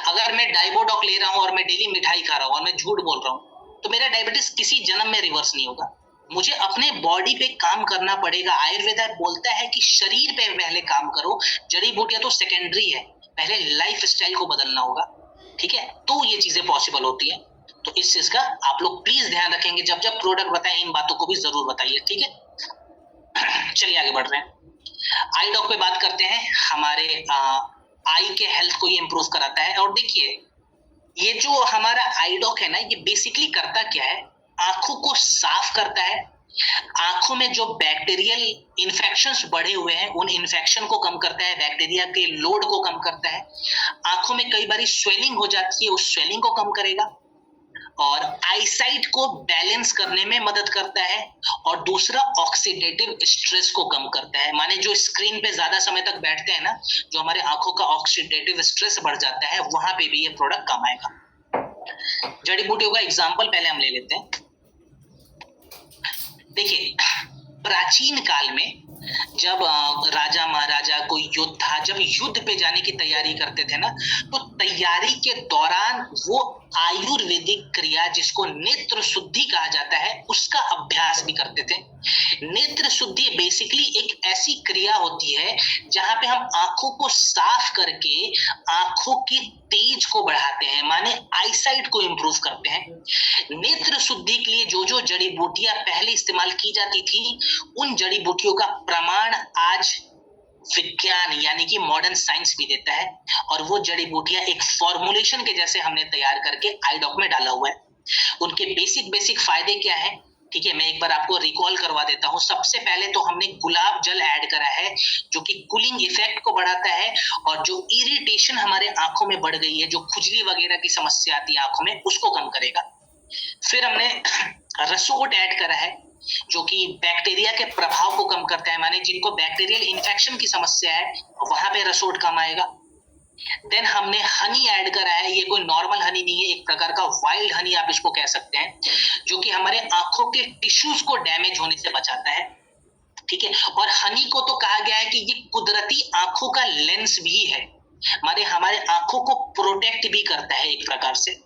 अगर मैं डाइबोडॉक ले रहा हूँ और मैं डेली मिठाई खा रहा हूँ और मैं झूठ बोल रहा हूँ, तो मेरा डायबिटीज किसी जन्म में रिवर्स नहीं होगा। मुझे अपने बॉडी पे काम करना पड़ेगा। आयुर्वेद बोलता है कि शरीर पे पहले काम करो, जड़ी बूटियां तो सेकेंडरी है, पहले लाइफ स्टाइल को बदलना होगा। ठीक है, तो ये चीजें पॉसिबल होती है। तो इस चीज का आप लोग प्लीज ध्यान रखेंगे, जब जब प्रोडक्ट बताएं इन बातों को भी जरूर बताइए। ठीक है, चलिए आगे बढ़ रहे हैं। आई डॉक पे बात करते हैं। हमारे आई के हेल्थ को ये इंप्रूव कराता है। और देखिए, ये जो हमारा आई डॉक है ना, ये बेसिकली करता क्या है, आंखों को साफ करता है। आंखों में जो बैक्टीरियल इन्फेक्शंस बढ़े हुए हैं उन इन्फेक्शन को कम करता है, बैक्टीरिया के लोड को कम करता है। आंखों में कई बार स्वेलिंग हो जाती है, उस स्वेलिंग को कम करेगा। और आईसाइट को बैलेंस करने में मदद करता है। और दूसरा, ऑक्सीडेटिव स्ट्रेस को कम करता है। माने जो स्क्रीन पे ज्यादा समय तक बैठते हैं ना, जो हमारे आंखों का ऑक्सीडेटिव स्ट्रेस बढ़ जाता है, वहां पे भी ये प्रोडक्ट काम आएगा। जड़ी बूटियों का एग्जांपल पहले हम ले लेते हैं। देखिए, प्राचीन काल में जब राजा महाराजा, कोई योद्धा जब युद्ध पे जाने की तैयारी करते थे ना, तो तैयारी के दौरान वो आयुर्वेदिक क्रिया, जिसको नेत्र शुद्धि कहा जाता है, उसका अभ्यास भी करते थे। नेत्र शुद्धि बेसिकली एक ऐसी क्रिया होती है जहां पे हम आंखों को साफ करके आंखों की तेज को बढ़ाते हैं, माने आईसाइट को इंप्रूव करते हैं। नेत्र शुद्धि के लिए जो जो जड़ी बूटियां पहले इस्तेमाल की जाती थी, उन जड़ी बूटियों का प्रमाण आज विज्ञान यानी कि मॉडर्न साइंस भी देता है। और वो जड़ी बूटियां एक फॉर्मुलेशन के जैसे हमने तैयार करके आई डॉक में डाला हुआ है। उनके बेसिक फायदे क्या है, ठीक है, मैं एक बार आपको रिकॉल करवा देता हूँ। सबसे पहले तो हमने गुलाब जल ऐड करा है, जो कि कूलिंग इफेक्ट को बढ़ाता है। और जो इरिटेशन हमारे आंखों में बढ़ गई है, जो खुजली वगैरह की समस्या आती है आंखों में, उसको कम करेगा। फिर हमने रसोट ऐड करा है, जो कि बैक्टीरिया के प्रभाव को कम करता है। माने जिनको बैक्टीरियल इन्फेक्शन की समस्या है, वहां पे रसोट काम आएगा। देन हमने हनी ऐड करा है। ये कोई नॉर्मल हनी नहीं है, एक प्रकार का वाइल्ड हनी आप इसको कह सकते हैं, जो कि हमारे आंखों के टिश्यूज को डैमेज होने से बचाता है। ठीक है, और हनी को तो कहा गया है कि ये कुदरती आंखों का लेंस भी है, माने हमारे आंखों को प्रोटेक्ट भी करता है एक प्रकार से।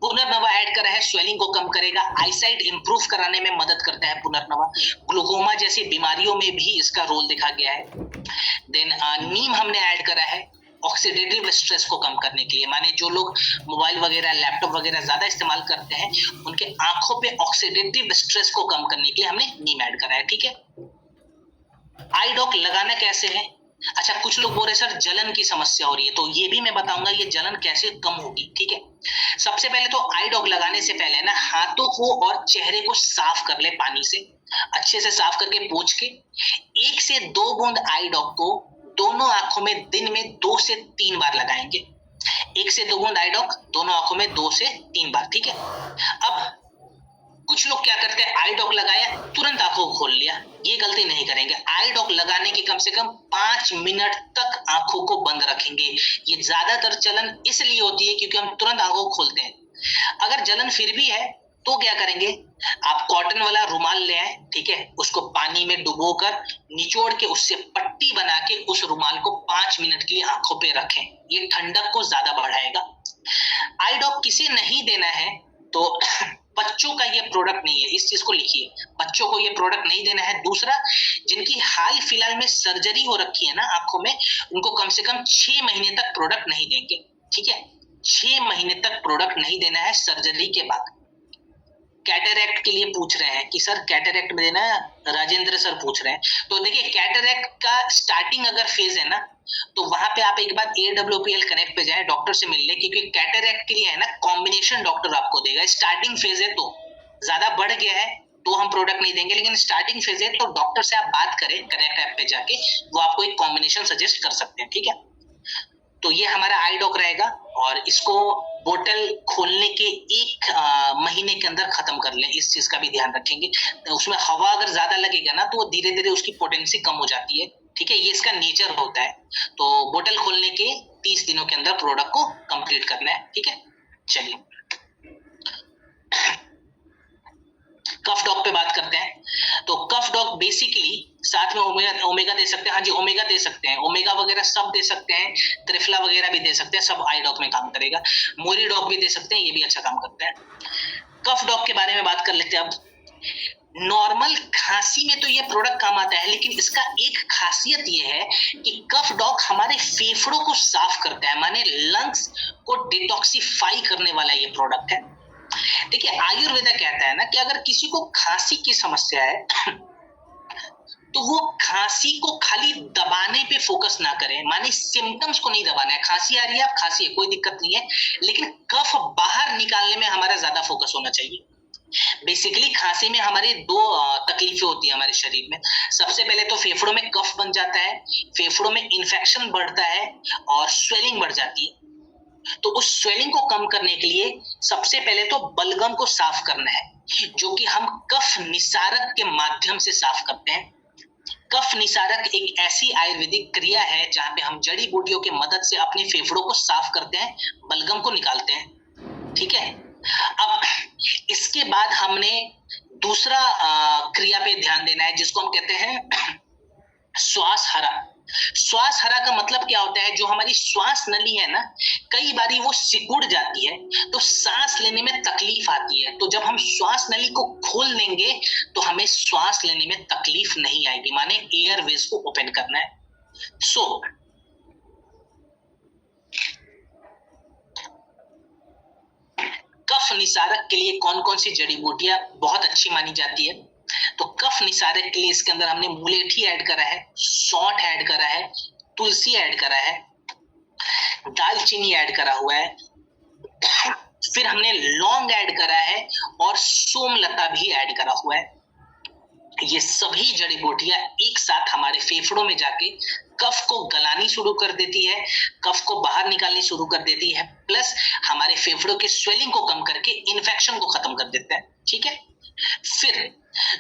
पुनर्नवा ऐड करा है, स्वेलिंग को कम करेगा, आईसाइट इंप्रूव कराने में मदद करता है पुनर्नवा। ग्लूकोमा जैसी बीमारियों में भी इसका रोल देखा गया है। देन नीम हमने ऐड करा है ऑक्सीडेटिव स्ट्रेस को कम करने के लिए। माने जो लोग मोबाइल वगैरह, लैपटॉप वगैरह ज्यादा इस्तेमाल करते हैं, उनके आंखों पे ऑक्सीडेटिव स्ट्रेस को कम करने के लिए हमने नीम ऐड करा है। ठीक है, आई डॉक लगाना कैसे है? अच्छा, कुछ लोग बोल रहे सर जलन की समस्या हो रही है, तो ये भी मैं बताऊंगा ये जलन कैसे कम होगी। ठीक है, सबसे पहले तो आई डॉक लगाने से पहले ना हाथों को और चेहरे को साफ कर ले, पानी से अच्छे से साफ करके पोंछ के 1 से 2 बूंद आई डॉक को दोनों आंखों में दिन में 2 से 3 बार लगाएंगे। 1 से 2 बूंद आई डॉक दोनों आंखों में 2 से 3 बार। ठीक है, अब कुछ लोग क्या करते हैं, आई डॉक लगाया तुरंत आंखों को खोल लिया, ये गलती नहीं करेंगे। आई डॉक लगाने के कम से कम 5 मिनट तक आंखों को बंद रखेंगे। ये ज्यादातर जलन इसलिए होती है क्योंकि हम तुरंत आंखों को खोलते हैं। अगर जलन फिर भी है तो क्या करेंगे, आप कॉटन वाला रुमाल ले आए, ठीक है, उसको पानी में डुबोकर निचोड़ के उससे पट्टी बना के उस रुमाल को 5 मिनट के लिए आंखों पे रखें। ये ठंडक को ज्यादा बढ़ाएगा। आई डॉक किसे नहीं देना है, तो बच्चों का ये प्रोडक्ट नहीं है, इस चीज को लिखिए, बच्चों को ये प्रोडक्ट नहीं देना है। दूसरा, जिनकी हाल फिलहाल में सर्जरी हो रखी है ना आंखों में, उनको कम से कम 6 महीने तक प्रोडक्ट नहीं देंगे। ठीक है, 6 महीने तक प्रोडक्ट नहीं देना है सर्जरी के बाद। कैटरैक्ट के लिए पूछ रहे हैं कि सर कैटरैक्ट में देना, राजेंद्र सर पूछ रहे हैं। तो देखिए कैटरैक्ट का स्टार्टिंग अगर फेज है ना, तो वहां पे आप एक बार AWPL कनेक्ट पे जाएं डॉक्टर से मिलने, क्योंकि कैटरैक्ट के लिए है ना कॉम्बिनेशन डॉक्टर आपको देगा। स्टार्टिंग फेज है, तो ज्यादा बढ़ गया है तो हम प्रोडक्ट नहीं देंगे, लेकिन स्टार्टिंग फेज है तो डॉक्टर से आप बात करें कनेक्ट ऐप पे जाके, वो आपको एक कॉम्बिनेशन सजेस्ट कर सकते हैं, ठीक है। तो ये हमारा आई डॉक रहेगा, और इसको बोतल खोलने के 1 महीने के अंदर खत्म कर लें, इस चीज का भी ध्यान रखेंगे। तो उसमें हवा अगर ज्यादा लगेगा ना, तो वो धीरे धीरे उसकी पोटेंसी कम हो जाती है, ठीक है, ये इसका नेचर होता है। तो बोतल खोलने के 30 दिनों के अंदर प्रोडक्ट को कंप्लीट करना है, ठीक है। चलिए कफ डॉग पे बात करते हैं। तो कफ डॉग बेसिकली साथ में ओमेगा दे सकते हैं, हाँ जी ओमेगा दे सकते हैं, ओमेगा वगैरह सब दे सकते हैं, त्रिफला वगैरह भी दे सकते हैं, सब आई डॉग में काम करेगा। मोरी डॉग भी दे सकते हैं, ये भी अच्छा काम करता है। कफ डॉग के बारे में बात कर लेते हैं अब। नॉर्मल खांसी में तो ये प्रोडक्ट काम आता है, लेकिन इसका एक खासियत ये है कि कफ डॉग हमारे फेफड़ों को साफ करता है, माने लंग्स को डिटॉक्सिफाई करने वाला ये प्रोडक्ट है। देखिए आयुर्वेदा कहता है ना कि अगर किसी को खांसी की समस्या है तो वो खांसी को खाली दबाने पे फोकस ना करें, माने सिम्टम्स को नहीं दबाना है। खांसी आ रही है, आप खांसी है, कोई दिक्कत नहीं है, लेकिन कफ बाहर निकालने में हमारा ज्यादा फोकस होना चाहिए। बेसिकली खांसी में हमारी 2 तकलीफें होती है हमारे शरीर में। सबसे पहले तो फेफड़ों में कफ बन जाता है, फेफड़ों में इन्फेक्शन बढ़ता है और स्वेलिंग बढ़ जाती है। तो उस स्वेलिंग को कम करने के लिए सबसे पहले तो बलगम को साफ करना है, जो कि हम कफ निसारक के माध्यम से साफ करते हैं। कफ निसारक एक ऐसी आयुर्वेदिक क्रिया है जहां पे हम जड़ी बूटियों की मदद से अपने फेफड़ों को साफ करते हैं, बलगम को निकालते हैं, ठीक है। अब इसके बाद हमने दूसरा क्रिया पे ध्यान देना है, जिसको हम कहते हैं श्वास हरा। श्वास हरा का मतलब क्या होता है, जो हमारी श्वास नली है ना, कई बारी वो सिकुड़ जाती है तो सांस लेने में तकलीफ आती है। तो जब हम श्वास नली को खोल देंगे तो हमें श्वास लेने में तकलीफ नहीं आएगी, माने एयरवेज को ओपन करना है। सो कफ निसारक के लिए कौन कौन सी जड़ी बूटियां बहुत अच्छी मानी जाती है? तो कफ निसारक के लिए इसके अंदर हमने मुलेठी ऐड करा है, सौंठ ऐड करा है, तुलसी ऐड करा है, दालचीनी ऐड करा हुआ है, फिर हमने लौंग ऐड करा है और सोमलता भी ऐड करा हुआ है। ये सभी जड़ी बूटियां एक साथ हमारे फेफड़ों में जाके कफ को गलानी शुरू कर देती है, कफ को बाहर निकालनी शुरू कर देती है, प्लस हमारे फेफड़ों के स्वेलिंग को कम करके इन्फेक्शन को खत्म कर देता है, ठीक है। फिर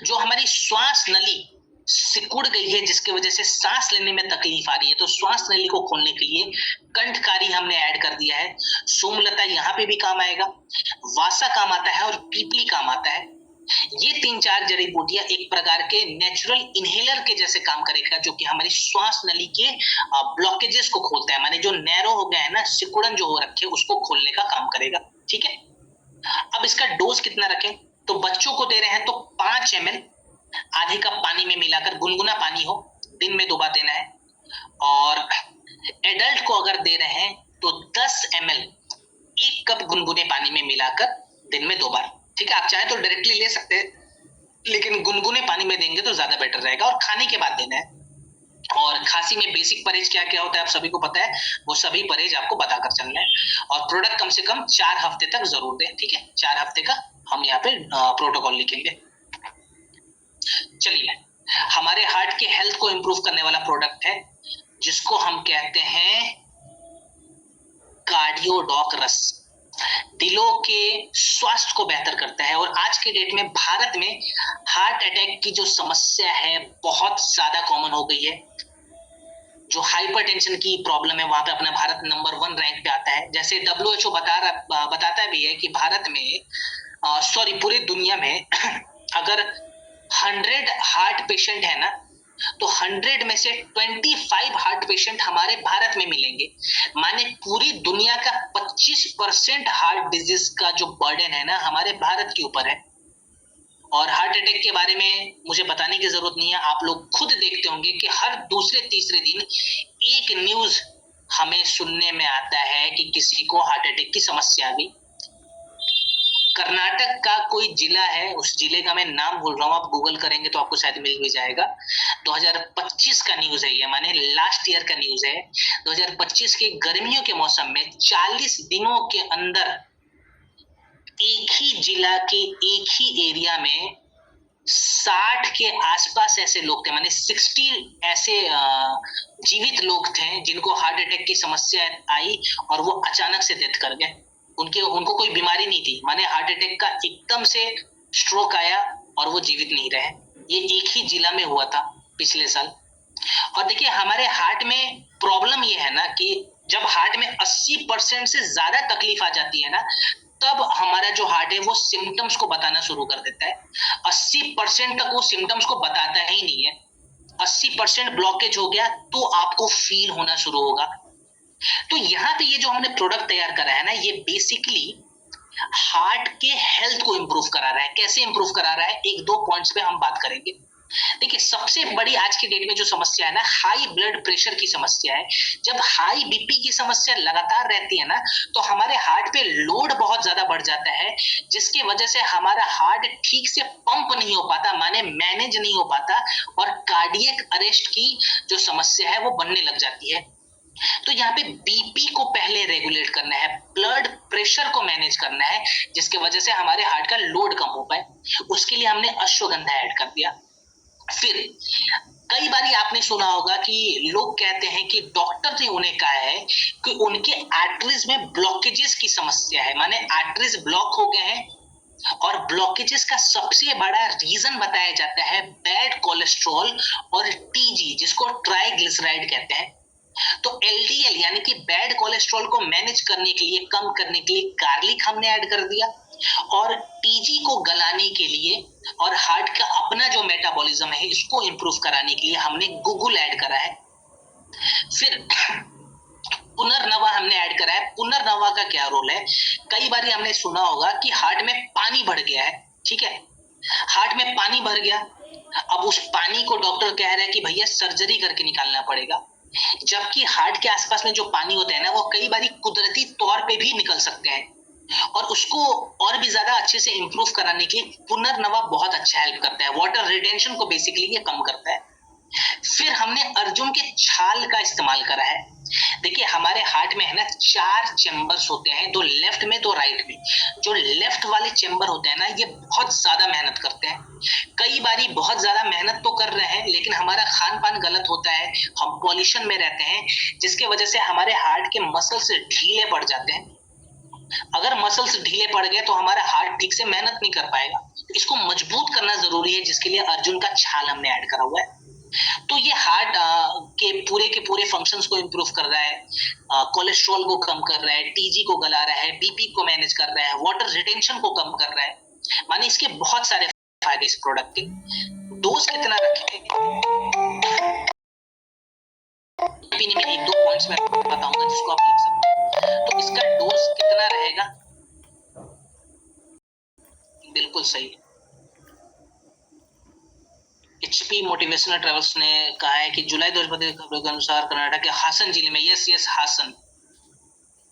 जो हमारी श्वास नली सिकुड़ गई है, जिसकी वजह से सांस लेने में तकलीफ आ रही है, तो श्वास नली को खोलने के लिए कंठकारी हमने ऐड कर दिया है। सोमलता यहाँ पे भी काम आएगा, वासा काम आता है और पीपली काम आता है। ये 3-4 जड़ी बूटियां एक प्रकार के नेचुरल इनहेलर के जैसे काम करेगा, जो कि हमारी श्वास नली के ब्लॉकेजेस को खोलता है, माने जो नैरो हो गया है ना, सिकुड़न जो हो रखे उसको खोलने का काम करेगा, ठीक है। अब इसका डोज कितना रखें? तो बच्चों को दे रहे हैं तो 5 ml आधे कप पानी में मिलाकर, गुनगुना पानी हो, दिन में 2 बार देना है। और एडल्ट को अगर दे रहे हैं तो 10 ml 1 कप गुनगुने पानी में मिलाकर दिन में 2 बार, ठीक है। आप चाहे तो डायरेक्टली ले सकते हैं, लेकिन गुनगुने पानी में देंगे तो ज्यादा बेटर रहेगा, और खाने के बाद देना है। और खांसी में बेसिक परहेज क्या क्या होता है आप सभी को पता है, वो सभी परहेज आपको बताकर चलना है। और प्रोडक्ट कम से कम 4 हफ्ते तक जरूर दें, ठीक है। 4 हफ्ते का हम यहाँ पे प्रोटोकॉल लिखेंगे। चलिए, हमारे हार्ट के हेल्थ को इंप्रूव करने वाला प्रोडक्ट है, जिसको हम कहते हैं कार्डियोडॉक रस। दिलों के स्वास्थ्य को बेहतर करता है, और आज के डेट में भारत में हार्ट अटैक की जो समस्या है बहुत ज्यादा कॉमन हो गई है। जो हाइपरटेंशन की प्रॉब्लम है, वहां पे अपना भारत नंबर 1 रैंक पे आता है। जैसे WHO बताता भी है कि भारत में पूरी दुनिया में अगर 100 हार्ट पेशेंट है ना, तो 100 में से 25 हार्ट पेशेंट हमारे भारत में मिलेंगे, माने पूरी दुनिया का 25% हार्ट डिजीज का जो बर्डन है ना, हमारे भारत के ऊपर है। और हार्ट अटैक के बारे में मुझे बताने की जरूरत नहीं है, आप लोग खुद देखते होंगे कि हर दूसरे तीसरे दिन एक न्यूज हमें सुनने में आता है कि किसी को हार्ट अटैक की समस्या आ गई। कर्नाटक का कोई जिला है, उस जिले का मैं नाम भूल रहा हूँ, आप गूगल करेंगे तो आपको शायद मिल भी जाएगा। 2025 का न्यूज है ये, माने लास्ट ईयर का न्यूज है। 2025 के गर्मियों के मौसम में 40 दिनों के अंदर एक ही जिला के एक ही एरिया में 60 के आसपास ऐसे लोग थे, माने 60 ऐसे जीवित लोग थे जिनको हार्ट अटैक की समस्या आई और वो अचानक से डेथ कर गए। उनको कोई बीमारी नहीं थी, माने हार्ट अटैक का एकदम से स्ट्रोक आया और वो जीवित नहीं रहे। ये एक ही जिला में हुआ था पिछले साल। और देखिए हमारे हार्ट में प्रॉब्लम ये है ना कि जब हार्ट में 80% से ज्यादा तकलीफ आ जाती है ना, तब हमारा जो हार्ट है वो सिम्टम्स को बताना शुरू कर देता है। 80% तक वो सिम्टम्स को बताता ही नहीं है। 80% ब्लॉकेज हो गया तो आपको फील होना शुरू होगा। तो यहाँ पे ये जो हमने प्रोडक्ट तैयार करा है ना, ये बेसिकली हार्ट के हेल्थ को इंप्रूव करा रहा है। कैसे इंप्रूव करा रहा है, एक दो पॉइंट्स पे हम बात करेंगे। देखिए सबसे बड़ी आज की डेट में जो समस्या है ना, हाई ब्लड प्रेशर की समस्या है। जब हाई बीपी की समस्या लगातार रहती है ना, तो हमारे हार्ट पे लोड बहुत ज्यादा बढ़ जाता है, जिसकी वजह से हमारा हार्ट ठीक से पंप नहीं हो पाता, माने मैनेज नहीं हो पाता, और कार्डियक अरेस्ट की जो समस्या है वो बनने लग जाती है। तो यहाँ पे बीपी को पहले रेगुलेट करना है, ब्लड प्रेशर को मैनेज करना है, जिसकी वजह से हमारे हार्ट का लोड कम हो पाए। उसके लिए हमने अश्वगंधा ऐड कर दिया। फिर कई बार आपने सुना होगा कि लोग कहते हैं कि डॉक्टर ने उन्हें कहा है कि उनके आर्टरीज में ब्लॉकेजेस की समस्या है, माने आर्टरीज ब्लॉक हो गए हैं। और ब्लॉकेजेस का सबसे बड़ा रीजन बताया जाता है बैड कोलेस्ट्रॉल और टीजी, जिसको ट्राइग्लिसराइड कहते हैं। तो एलडीएल यानी कि बैड कोलेस्ट्रॉल को मैनेज करने के लिए, कम करने के लिए गार्लिक हमने ऐड कर दिया, और टीजी को गलाने के लिए और हार्ट का अपना जो मेटाबॉलिज्म है इसको इंप्रूव कराने के लिए हमने गुगुल ऐड करा है। फिर पुनर्नवा हमने ऐड करा है। पुनर्नवा का क्या रोल है, कई बार हमने सुना होगा कि हार्ट में पानी भर गया है, ठीक है, हार्ट में पानी भर गया, अब उस पानी को डॉक्टर कह रहा है कि भैया सर्जरी करके निकालना पड़ेगा। जबकि हार्ट के आसपास में जो पानी होता है ना, वो कई बार कुदरती तौर पे भी निकल सकते हैं, और उसको और भी ज्यादा अच्छे से इंप्रूव कराने के लिए पुनर्नवा बहुत अच्छा हेल्प करता है। वाटर रिटेंशन को बेसिकली ये कम करता है। फिर हमने अर्जुन के छाल का इस्तेमाल करा है। देखिए हमारे हार्ट में है ना 4 चेंबर्स होते हैं, दो लेफ्ट में दो राइट में। जो लेफ्ट वाले चेंबर होते हैं ना, ये बहुत ज्यादा मेहनत करते हैं। कई बारी बहुत ज्यादा मेहनत तो कर रहे हैं, लेकिन हमारा खान पान गलत होता है, हम पॉल्यूशन में रहते हैं, जिसके वजह से हमारे हार्ट के मसल्स ढीले पड़ जाते हैं। अगर मसल्स ढीले पड़ गए तो हमारा हार्ट ठीक से मेहनत नहीं कर पाएगा। इसको मजबूत करना जरूरी है, जिसके लिए अर्जुन का छाल हमने ऐड करा हुआ है। तो ये हार्ट के पूरे फंक्शंस को इंप्रूव कर रहा है, कोलेस्ट्रॉल को कम कर रहा है, टीजी को गला रहा है, बीपी को मैनेज कर रहा है, वाटर रिटेंशन को कम कर रहा है, माने इसके बहुत सारे फायदे इस प्रोडक्ट के। डोज कितना रखें, पीने में एक दो पॉइंट्स मैं बताऊंगा जिसको आप लिख सकते हैं। तो इसका डोज कितना रहेगा, बिल्कुल सही। एचपी मोटिवेशनल ट्रेवल्स ने कहा है कि जुलाई 2025 खबरों के अनुसार कर्नाटक के हासन जिले में, यस हासन,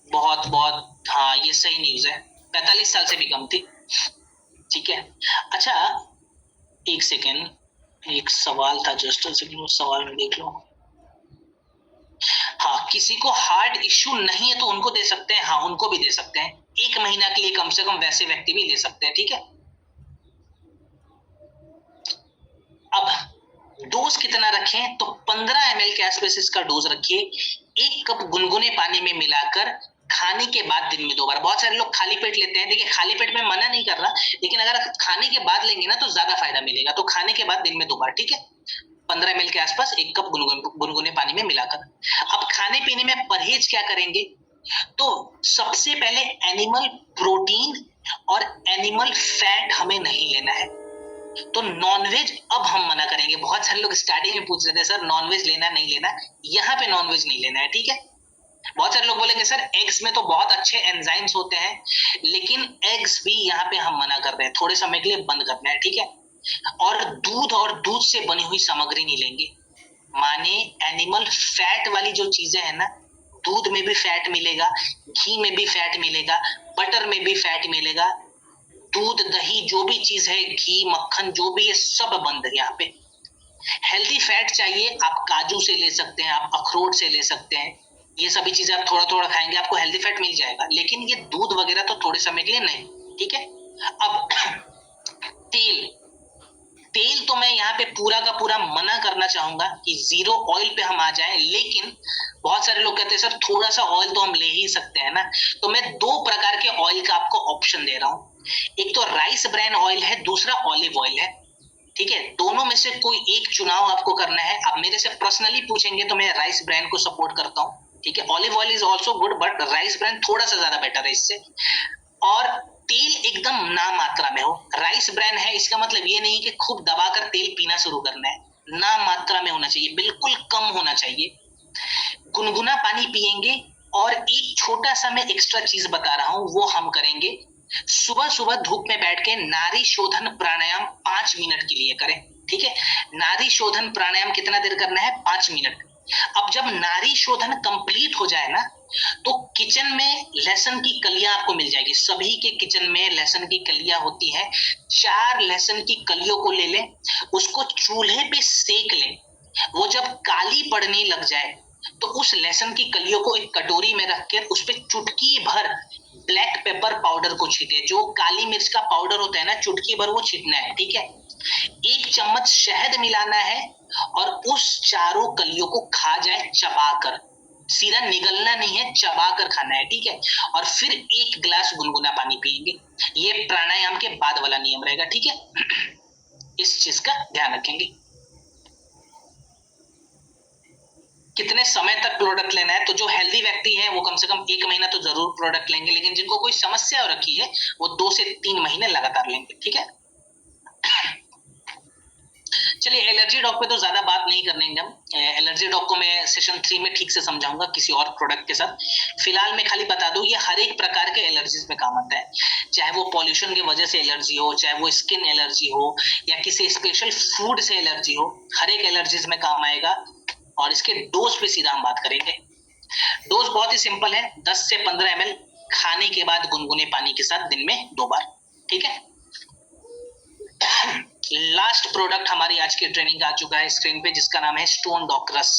बहुत हाँ ये सही न्यूज है, 45 साल से भी कम थी, ठीक है। अच्छा एक सेकेंड, एक सवाल था, जस्ट सवाल में देख लो। हाँ, किसी को हार्ट इश्यू नहीं है तो उनको दे सकते हैं, हाँ उनको भी दे सकते हैं, 1 महीना के लिए कम से कम वैसे व्यक्ति भी ले सकते हैं, ठीक है। अब डोज कितना रखें, तो 15 ml के आसपास इसका डोज रखिए। 1 कप गुनगुने पानी में मिलाकर खाने के बाद दिन में 2 बार। बहुत सारे लोग खाली पेट लेते हैं, देखिए खाली पेट में मना नहीं कर रहा, लेकिन अगर खाने के बाद लेंगे ना तो ज्यादा फायदा मिलेगा। तो खाने के बाद दिन में 2 बार, ठीक है, 15 ml के आसपास 1 कप गुनगुने पानी में मिलाकर। अब खाने पीने में परहेज क्या करेंगे, तो सबसे पहले एनिमल प्रोटीन और एनिमल फैट हमें नहीं लेना है। तो नॉनवेज अब हम मना करेंगे। बहुत सारे लोग स्टार्टिंग में पूछ रहे थे सर नॉनवेज लेना नहीं लेना, यहाँ पे नॉनवेज नहीं लेना है, ठीक है। बहुत सारे लोग बोलेंगे सर एग्स में तो बहुत अच्छे एंजाइम्स होते हैं, लेकिन एग्स भी यहाँ पे हम मना कर रहे हैं, थोड़े समय के लिए बंद करना है, ठीक है। और दूध से बनी हुई सामग्री नहीं लेंगे, माने एनिमल फैट वाली जो चीजें है ना, दूध में भी फैट मिलेगा, घी में भी फैट मिलेगा, बटर में भी फैट मिलेगा, दूध दही जो भी चीज है, घी मक्खन जो भी है, सब बंद है यहाँ पे। हेल्दी फैट चाहिए, आप काजू से ले सकते हैं, आप अखरोट से ले सकते हैं, ये सभी चीजें आप थोड़ा थोड़ा खाएंगे आपको हेल्दी फैट मिल जाएगा। लेकिन ये दूध वगैरह तो थोड़े समय के लिए नहीं, ठीक है। अब तेल तेल तो मैं यहाँ पे पूरा का पूरा मना करना चाहूंगा कि जीरो ऑयल पे हम आ जाएं, लेकिन बहुत सारे लोग कहते हैं सर थोड़ा सा ऑयल तो हम ले ही सकते हैं ना, तो मैं दो प्रकार के ऑयल का आपको ऑप्शन दे रहा हूँ। एक तो राइस ब्रान ऑयल है, दूसरा ऑलिव ऑयल है, ठीक है। दोनों में से कोई एक चुनाव आपको करना है। आप मेरे से पर्सनली पूछेंगे तो मैं राइस ब्रान को सपोर्ट करता हूँ, ठीक है। Olive oil is also good, but rice bran थोड़ा सा ज्यादा बेटर है इससे। और तेल एकदम ना मात्रा में हो। राइस ब्रान है इसका मतलब ये नहीं कि खूब दबाकर तेल पीना शुरू करना है, ना मात्रा में होना चाहिए, बिल्कुल कम होना चाहिए। गुनगुना पानी पिएंगे। और एक छोटा सा मैं एक्स्ट्रा चीज बता रहा हूं, वो हम करेंगे। सुबह सुबह धूप में बैठ के नारी शोधन प्राणायाम 5 मिनट के लिए करें, ठीक है। नारी शोधन प्राणायाम कितना देर करना है? 5 मिनट। अब जब नारी शोधन कंप्लीट हो जाए ना, तो किचन में लहसुन की कलियां आपको मिल जाएगी। सभी के किचन में लहसुन की कलियां होती हैं। 4 लहसुन की कलियों को ले लें, उसको चूल्हे पे सेक लें। वो जब काली पड़ने लग जाए तो उस लहसुन की कलियों को एक कटोरी में रख कर उस पर चुटकी भर ब्लैक पेपर पाउडर को छीटे। जो काली मिर्च का पाउडर होता है ना, चुटकी भर वो छीटना है, ठीक है। 1 चम्मच शहद मिलाना है और उस चारों कलियों को खा जाए चबाकर, सीधा निगलना नहीं है, चबाकर खाना है, ठीक है। और फिर 1 गिलास गुनगुना पानी पिएंगे। ये प्राणायाम के बाद वाला नियम रहेगा, ठीक है। इस चीज का ध्यान रखेंगे। कितने समय तक प्रोडक्ट लेना है? तो जो हेल्दी व्यक्ति है वो कम से कम 1 महीना तो जरूर प्रोडक्ट लेंगे, लेकिन जिनको कोई समस्या हो रखी है वो 2 से 3 महीने लगातार लेंगे, ठीक है। चलिए, एलर्जी डॉग पे तो ज्यादा बात नहीं करेंगे हम। एलर्जी डॉग को मैं सेशन 3 में ठीक से समझाऊंगा किसी और प्रोडक्ट के साथ। फिलहाल मैं खाली बता दूं, ये हर एक प्रकार के एलर्जीज में काम आता है। चाहे वो पॉल्यूशन की वजह से एलर्जी हो, चाहे वो स्किन एलर्जी हो, या किसी स्पेशल फूड से एलर्जी हो, हर एक एलर्जीज में काम आएगा। और इसके डोज पे सीधा हम बात करेंगे। डोज बहुत ही सिंपल है, 10 से 15 ml खाने के बाद गुनगुने पानी के साथ दिन में 2 बार, ठीक है। लास्ट प्रोडक्ट हमारी आज की ट्रेनिंग आ चुका है स्क्रीन पे, जिसका नाम है स्टोन डॉग रस।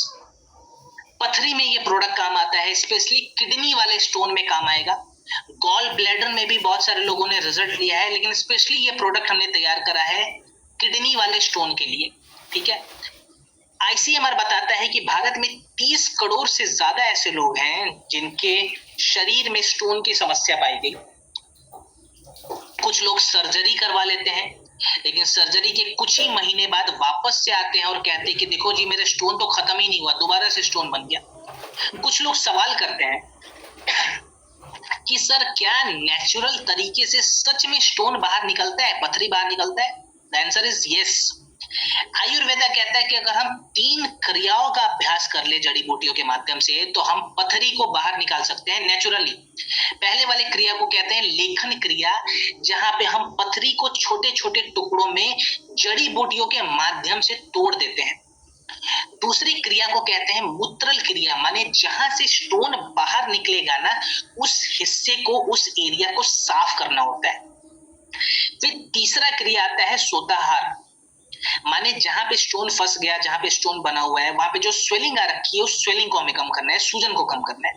पथरी में ये प्रोडक्ट काम आता है, स्पेशली किडनी वाले स्टोन में काम आएगा। गॉल ब्लैडर में भी बहुत सारे लोगों ने रिजल्ट लिया है, लेकिन स्पेशली ये प्रोडक्ट हमने तैयार करा है किडनी वाले स्टोन के लिए, ठीक है। आईसीएमआर बताता है कि भारत में 30 करोड़ से ज्यादा ऐसे लोग हैं जिनके शरीर में स्टोन की समस्या पाई गई। कुछ लोग सर्जरी करवा लेते हैं, लेकिन सर्जरी के कुछ ही महीने बाद वापस से आते हैं और कहते हैं कि देखो जी, मेरे स्टोन तो खत्म ही नहीं हुआ, दोबारा से स्टोन बन गया। कुछ लोग सवाल करते हैं कि सर क्या नेचुरल तरीके से सच में स्टोन बाहर निकलता है, पथरी बाहर निकलता है? The answer is yes. Ayurveda कहता है कि अगर हम 3 क्रियाओं का अभ्यास कर ले जड़ी बूटियों के माध्यम से, तो हम पथरी को बाहर निकाल सकते हैं नेचुरली। पहले वाले क्रिया को कहते हैं लेखन क्रिया, जहां पे हम पथरी को छोटे छोटे टुकड़ों में जड़ी बूटियों के माध्यम से तोड़ देते हैं। दूसरी क्रिया को कहते हैं मूत्रल क्रिया, माने जहां से स्टोन बाहर निकलेगा ना, उस हिस्से को, उस एरिया को साफ करना होता है। फिर तीसरा क्रिया आता है सोताहार, माने जहां पे स्टोन फंस गया, जहां पे स्टोन बना हुआ है, वहां पे जो स्वेलिंग आ रखी है, उस स्वेलिंग को हमें कम करना है, सूजन को कम करना है।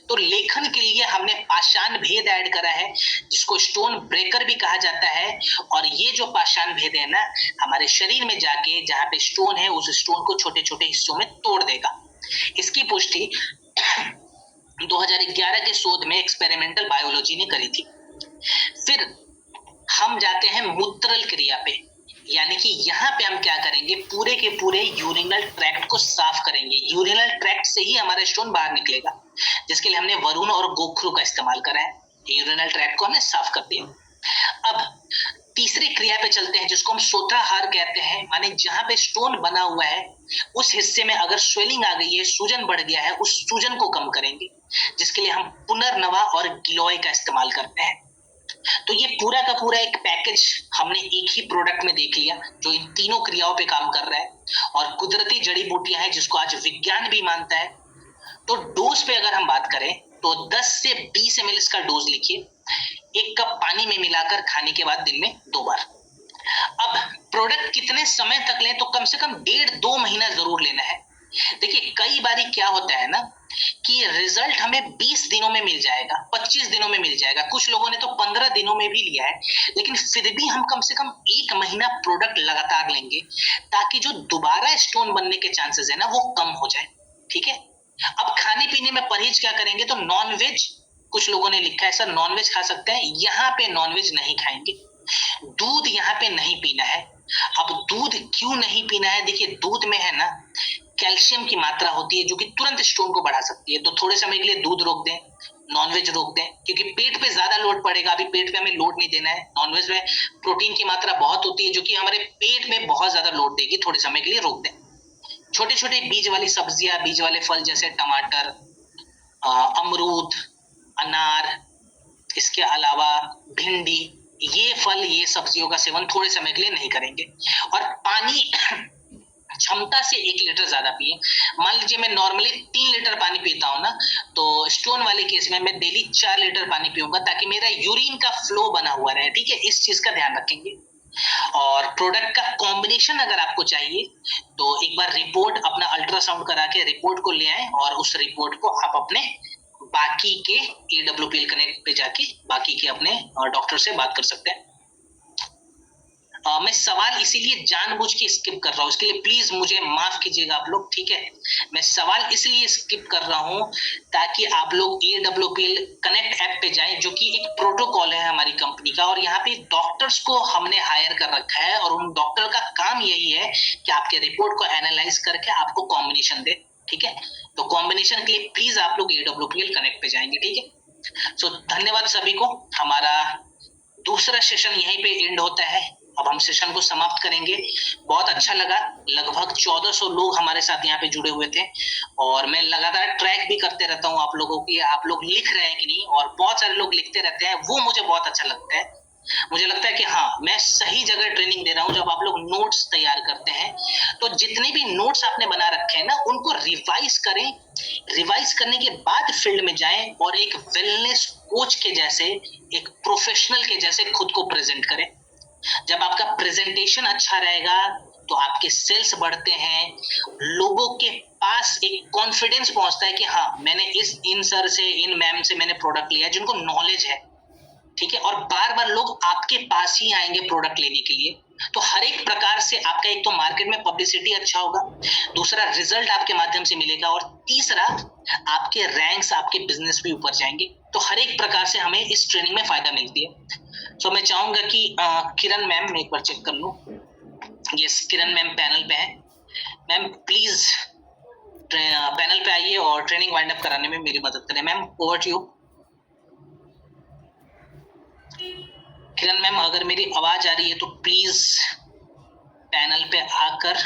तो लेखन के लिए हमने पाषाण भेद ऐड करा है, जिसको स्टोन ब्रेकर भी कहा जाता है। और ये जो पाषाण भेद है ना, हमारे शरीर में जाके जहां पे स्टोन है, उस स्टोन को छोटे छोटे हिस्सों में तोड़ देगा। इसकी पुष्टि 2011 के शोध में एक्सपेरिमेंटल बायोलॉजी ने करी थी। फिर हम जाते हैं मूत्रल क्रिया पे, यानी कि यहाँ पे हम क्या करेंगे, पूरे के पूरे यूरिनल ट्रैक्ट को साफ करेंगे। यूरिनल ट्रैक्ट से ही हमारा स्टोन बाहर निकलेगा, जिसके लिए हमने वरुण और गोखरू का इस्तेमाल करा है। यूरिनल ट्रैक्ट को हमने साफ कर दिया। अब तीसरी क्रिया पे चलते हैं, जिसको हम सोताहार कहते हैं, माने जहां पे स्टोन बना हुआ है, उस हिस्से में अगर स्वेलिंग आ गई है, सूजन बढ़ गया है, उस सूजन को कम करेंगे, जिसके लिए हम पुनर्नवा और गिलोय का इस्तेमाल करते हैं। तो ये पूरा का पूरा एक पैकेज हमने एक ही प्रोडक्ट में देख लिया, जो इन तीनों क्रियाओं पे काम कर रहा है, और कुदरती जड़ी बूटियां हैं जिसको आज विज्ञान भी मानता है। तो डोज पे अगर हम बात करें तो 10 से 20 ml का डोज लिखिए। 1 कप पानी में मिलाकर खाने के बाद दिन में 2 बार। अब प्रोडक्ट कितने समय तक लें, तो कम से कम 1.5-2 महीना जरूर लेना है। देखिए कई बारी क्या होता है ना कि रिजल्ट हमें 20 दिनों में मिल जाएगा, 25 दिनों में मिल जाएगा, कुछ लोगों ने तो 15 दिनों में भी लिया है, लेकिन फिर भी हम कम से कम 1 महीना प्रोडक्ट लगातार लेंगे ताकि जो दोबारा स्टोन बनने के चांसेस है ना वो कम हो जाए। ठीक है, अब खाने पीने में परहेज क्या करेंगे, तो नॉनवेज, कुछ लोगों ने लिखा है सर नॉनवेज खा सकते हैं, यहाँ पे नॉनवेज नहीं खाएंगे। दूध यहाँ पे नहीं पीना है। अब दूध क्यों नहीं पीना है, देखिए दूध में है ना कैल्शियम की मात्रा होती है जो कि तुरंत स्टोन को बढ़ा सकती है, तो थोड़े समय के लिए दूध रोक दें, नॉनवेज रोक दें, क्योंकि पेट पे ज्यादा लोड पड़ेगा, अभी पेट पे हमें लोड नहीं देना है। नॉनवेज में प्रोटीन की मात्रा बहुत होती है जो कि हमारे पेट में बहुत ज्यादा लोड देगी, थोड़े समय के लिए रोक दें। छोटे छोटे बीज वाली सब्जियां, बीज वाले फल जैसे टमाटर, अमरूद, अनार, इसके अलावा भिंडी, ये फल, ये सब्जियों का सेवन थोड़े समय के लिए नहीं करेंगे। और पानी क्षमता से 1 लीटर ज्यादा पिए। मान लीजिए मैं नॉर्मली 3 लीटर पानी पीता हूँ ना, तो स्टोन वाले केस में मैं डेली 4 लीटर पानी पीऊंगा ताकि मेरा यूरिन का फ्लो बना हुआ रहे। ठीक है, इस चीज का ध्यान रखेंगे। और प्रोडक्ट का कॉम्बिनेशन अगर आपको चाहिए तो एक बार रिपोर्ट अपना अल्ट्रासाउंड करा के रिपोर्ट को ले आए और उस रिपोर्ट को आप अपने बाकी के AWPL कनेक्ट पे जाके बाकी के अपने डॉक्टर से बात कर सकते हैं। मैं सवाल इसीलिए जानबूझ के स्किप कर रहा हूँ, इसके लिए प्लीज मुझे माफ कीजिएगा आप लोग। ठीक है, मैं सवाल इसलिए स्किप कर रहा हूँ ताकि आप लोग AWPL कनेक्ट ऐप पे जाएं, जो कि एक प्रोटोकॉल है हमारी कंपनी का, और यहाँ पे डॉक्टर्स को हमने हायर कर रखा है और उन डॉक्टर का काम यही है कि आपके रिपोर्ट को एनालाइज करके आपको कॉम्बिनेशन दे। ठीक है, तो कॉम्बिनेशन के लिए प्लीज आप लोग AWPL कनेक्ट पे जाएंगे। ठीक है, सो धन्यवाद सभी को। हमारा दूसरा सेशन यहीं पे एंड होता है, अब हम सेशन को समाप्त करेंगे। बहुत अच्छा लगा, लगभग 1400 लोग हमारे साथ यहाँ पे जुड़े हुए थे और मैं लगातार ट्रैक भी करते रहता हूँ आप लोगों की, आप लोग लिख रहे हैं कि नहीं, और बहुत सारे लोग लिखते रहते हैं, वो मुझे बहुत अच्छा लगता है। मुझे लगता है कि हाँ मैं सही जगह ट्रेनिंग दे रहा हूँ। जब आप लोग नोट्स तैयार करते हैं तो जितने भी नोट्स आपने बना रखे हैं ना उनको रिवाइज करें, रिवाइज करने के बाद फील्ड में जाएं और एक वेलनेस कोच के जैसे, एक प्रोफेशनल के जैसे खुद को प्रेजेंट करें। जब आपका प्रेजेंटेशन अच्छा रहेगा तो आपके सेल्स बढ़ते हैं, लोगों के पास एक कॉन्फिडेंस पहुंचता है कि हाँ मैंने इन सर से, इन मैम से मैंने प्रोडक्ट लिया जिनको नॉलेज है। ठीक है, और बार बार लोग आपके पास ही आएंगे प्रोडक्ट लेने के लिए। तो हर एक प्रकार से आपका एक तो मार्केट में पब्लिसिटी अच्छा होगा, दूसरा रिजल्ट आपके माध्यम से मिलेगा, और तीसरा आपके रैंक्स, आपके बिजनेस भी ऊपर जाएंगे। तो हर एक प्रकार से हमें इस ट्रेनिंग में फायदा मिलती है। तो मैं चाहूंगा कि किरण मैम एक बार चेक कर लूं। यस, किरण मैम पैनल पे है। मैम प्लीज पैनल पे आइए और ट्रेनिंग वाइंड अप कराने में मेरी मदद करें। Ma'am over to you. Kiran ma'am अगर मेरी आवाज आ रही है तो प्लीज पैनल पे आकर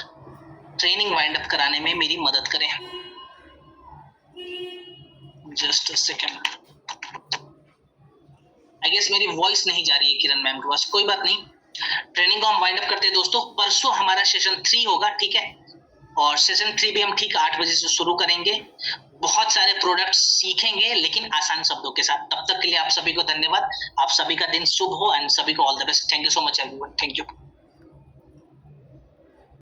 ट्रेनिंग वाइंड अप कराने में मेरी मदद करें। Just a second, I guess मेरी वॉइस नहीं जा रही है किरण मैम के पास, कोई बात नहीं, ट्रेनिंग को हम वाइंड अप करते हैं दोस्तों। परसों हमारा सेशन 3 होगा, ठीक है, और सेशन 3 भी हम ठीक 8 बजे से शुरू करेंगे। बहुत सारे प्रोडक्ट्स सीखेंगे लेकिन आसान शब्दों के साथ। तब तक के लिए आप सभी को धन्यवाद, आप सभी का दिन शुभ हो एंड सभी को all the best. Thank you so much everyone, thank you.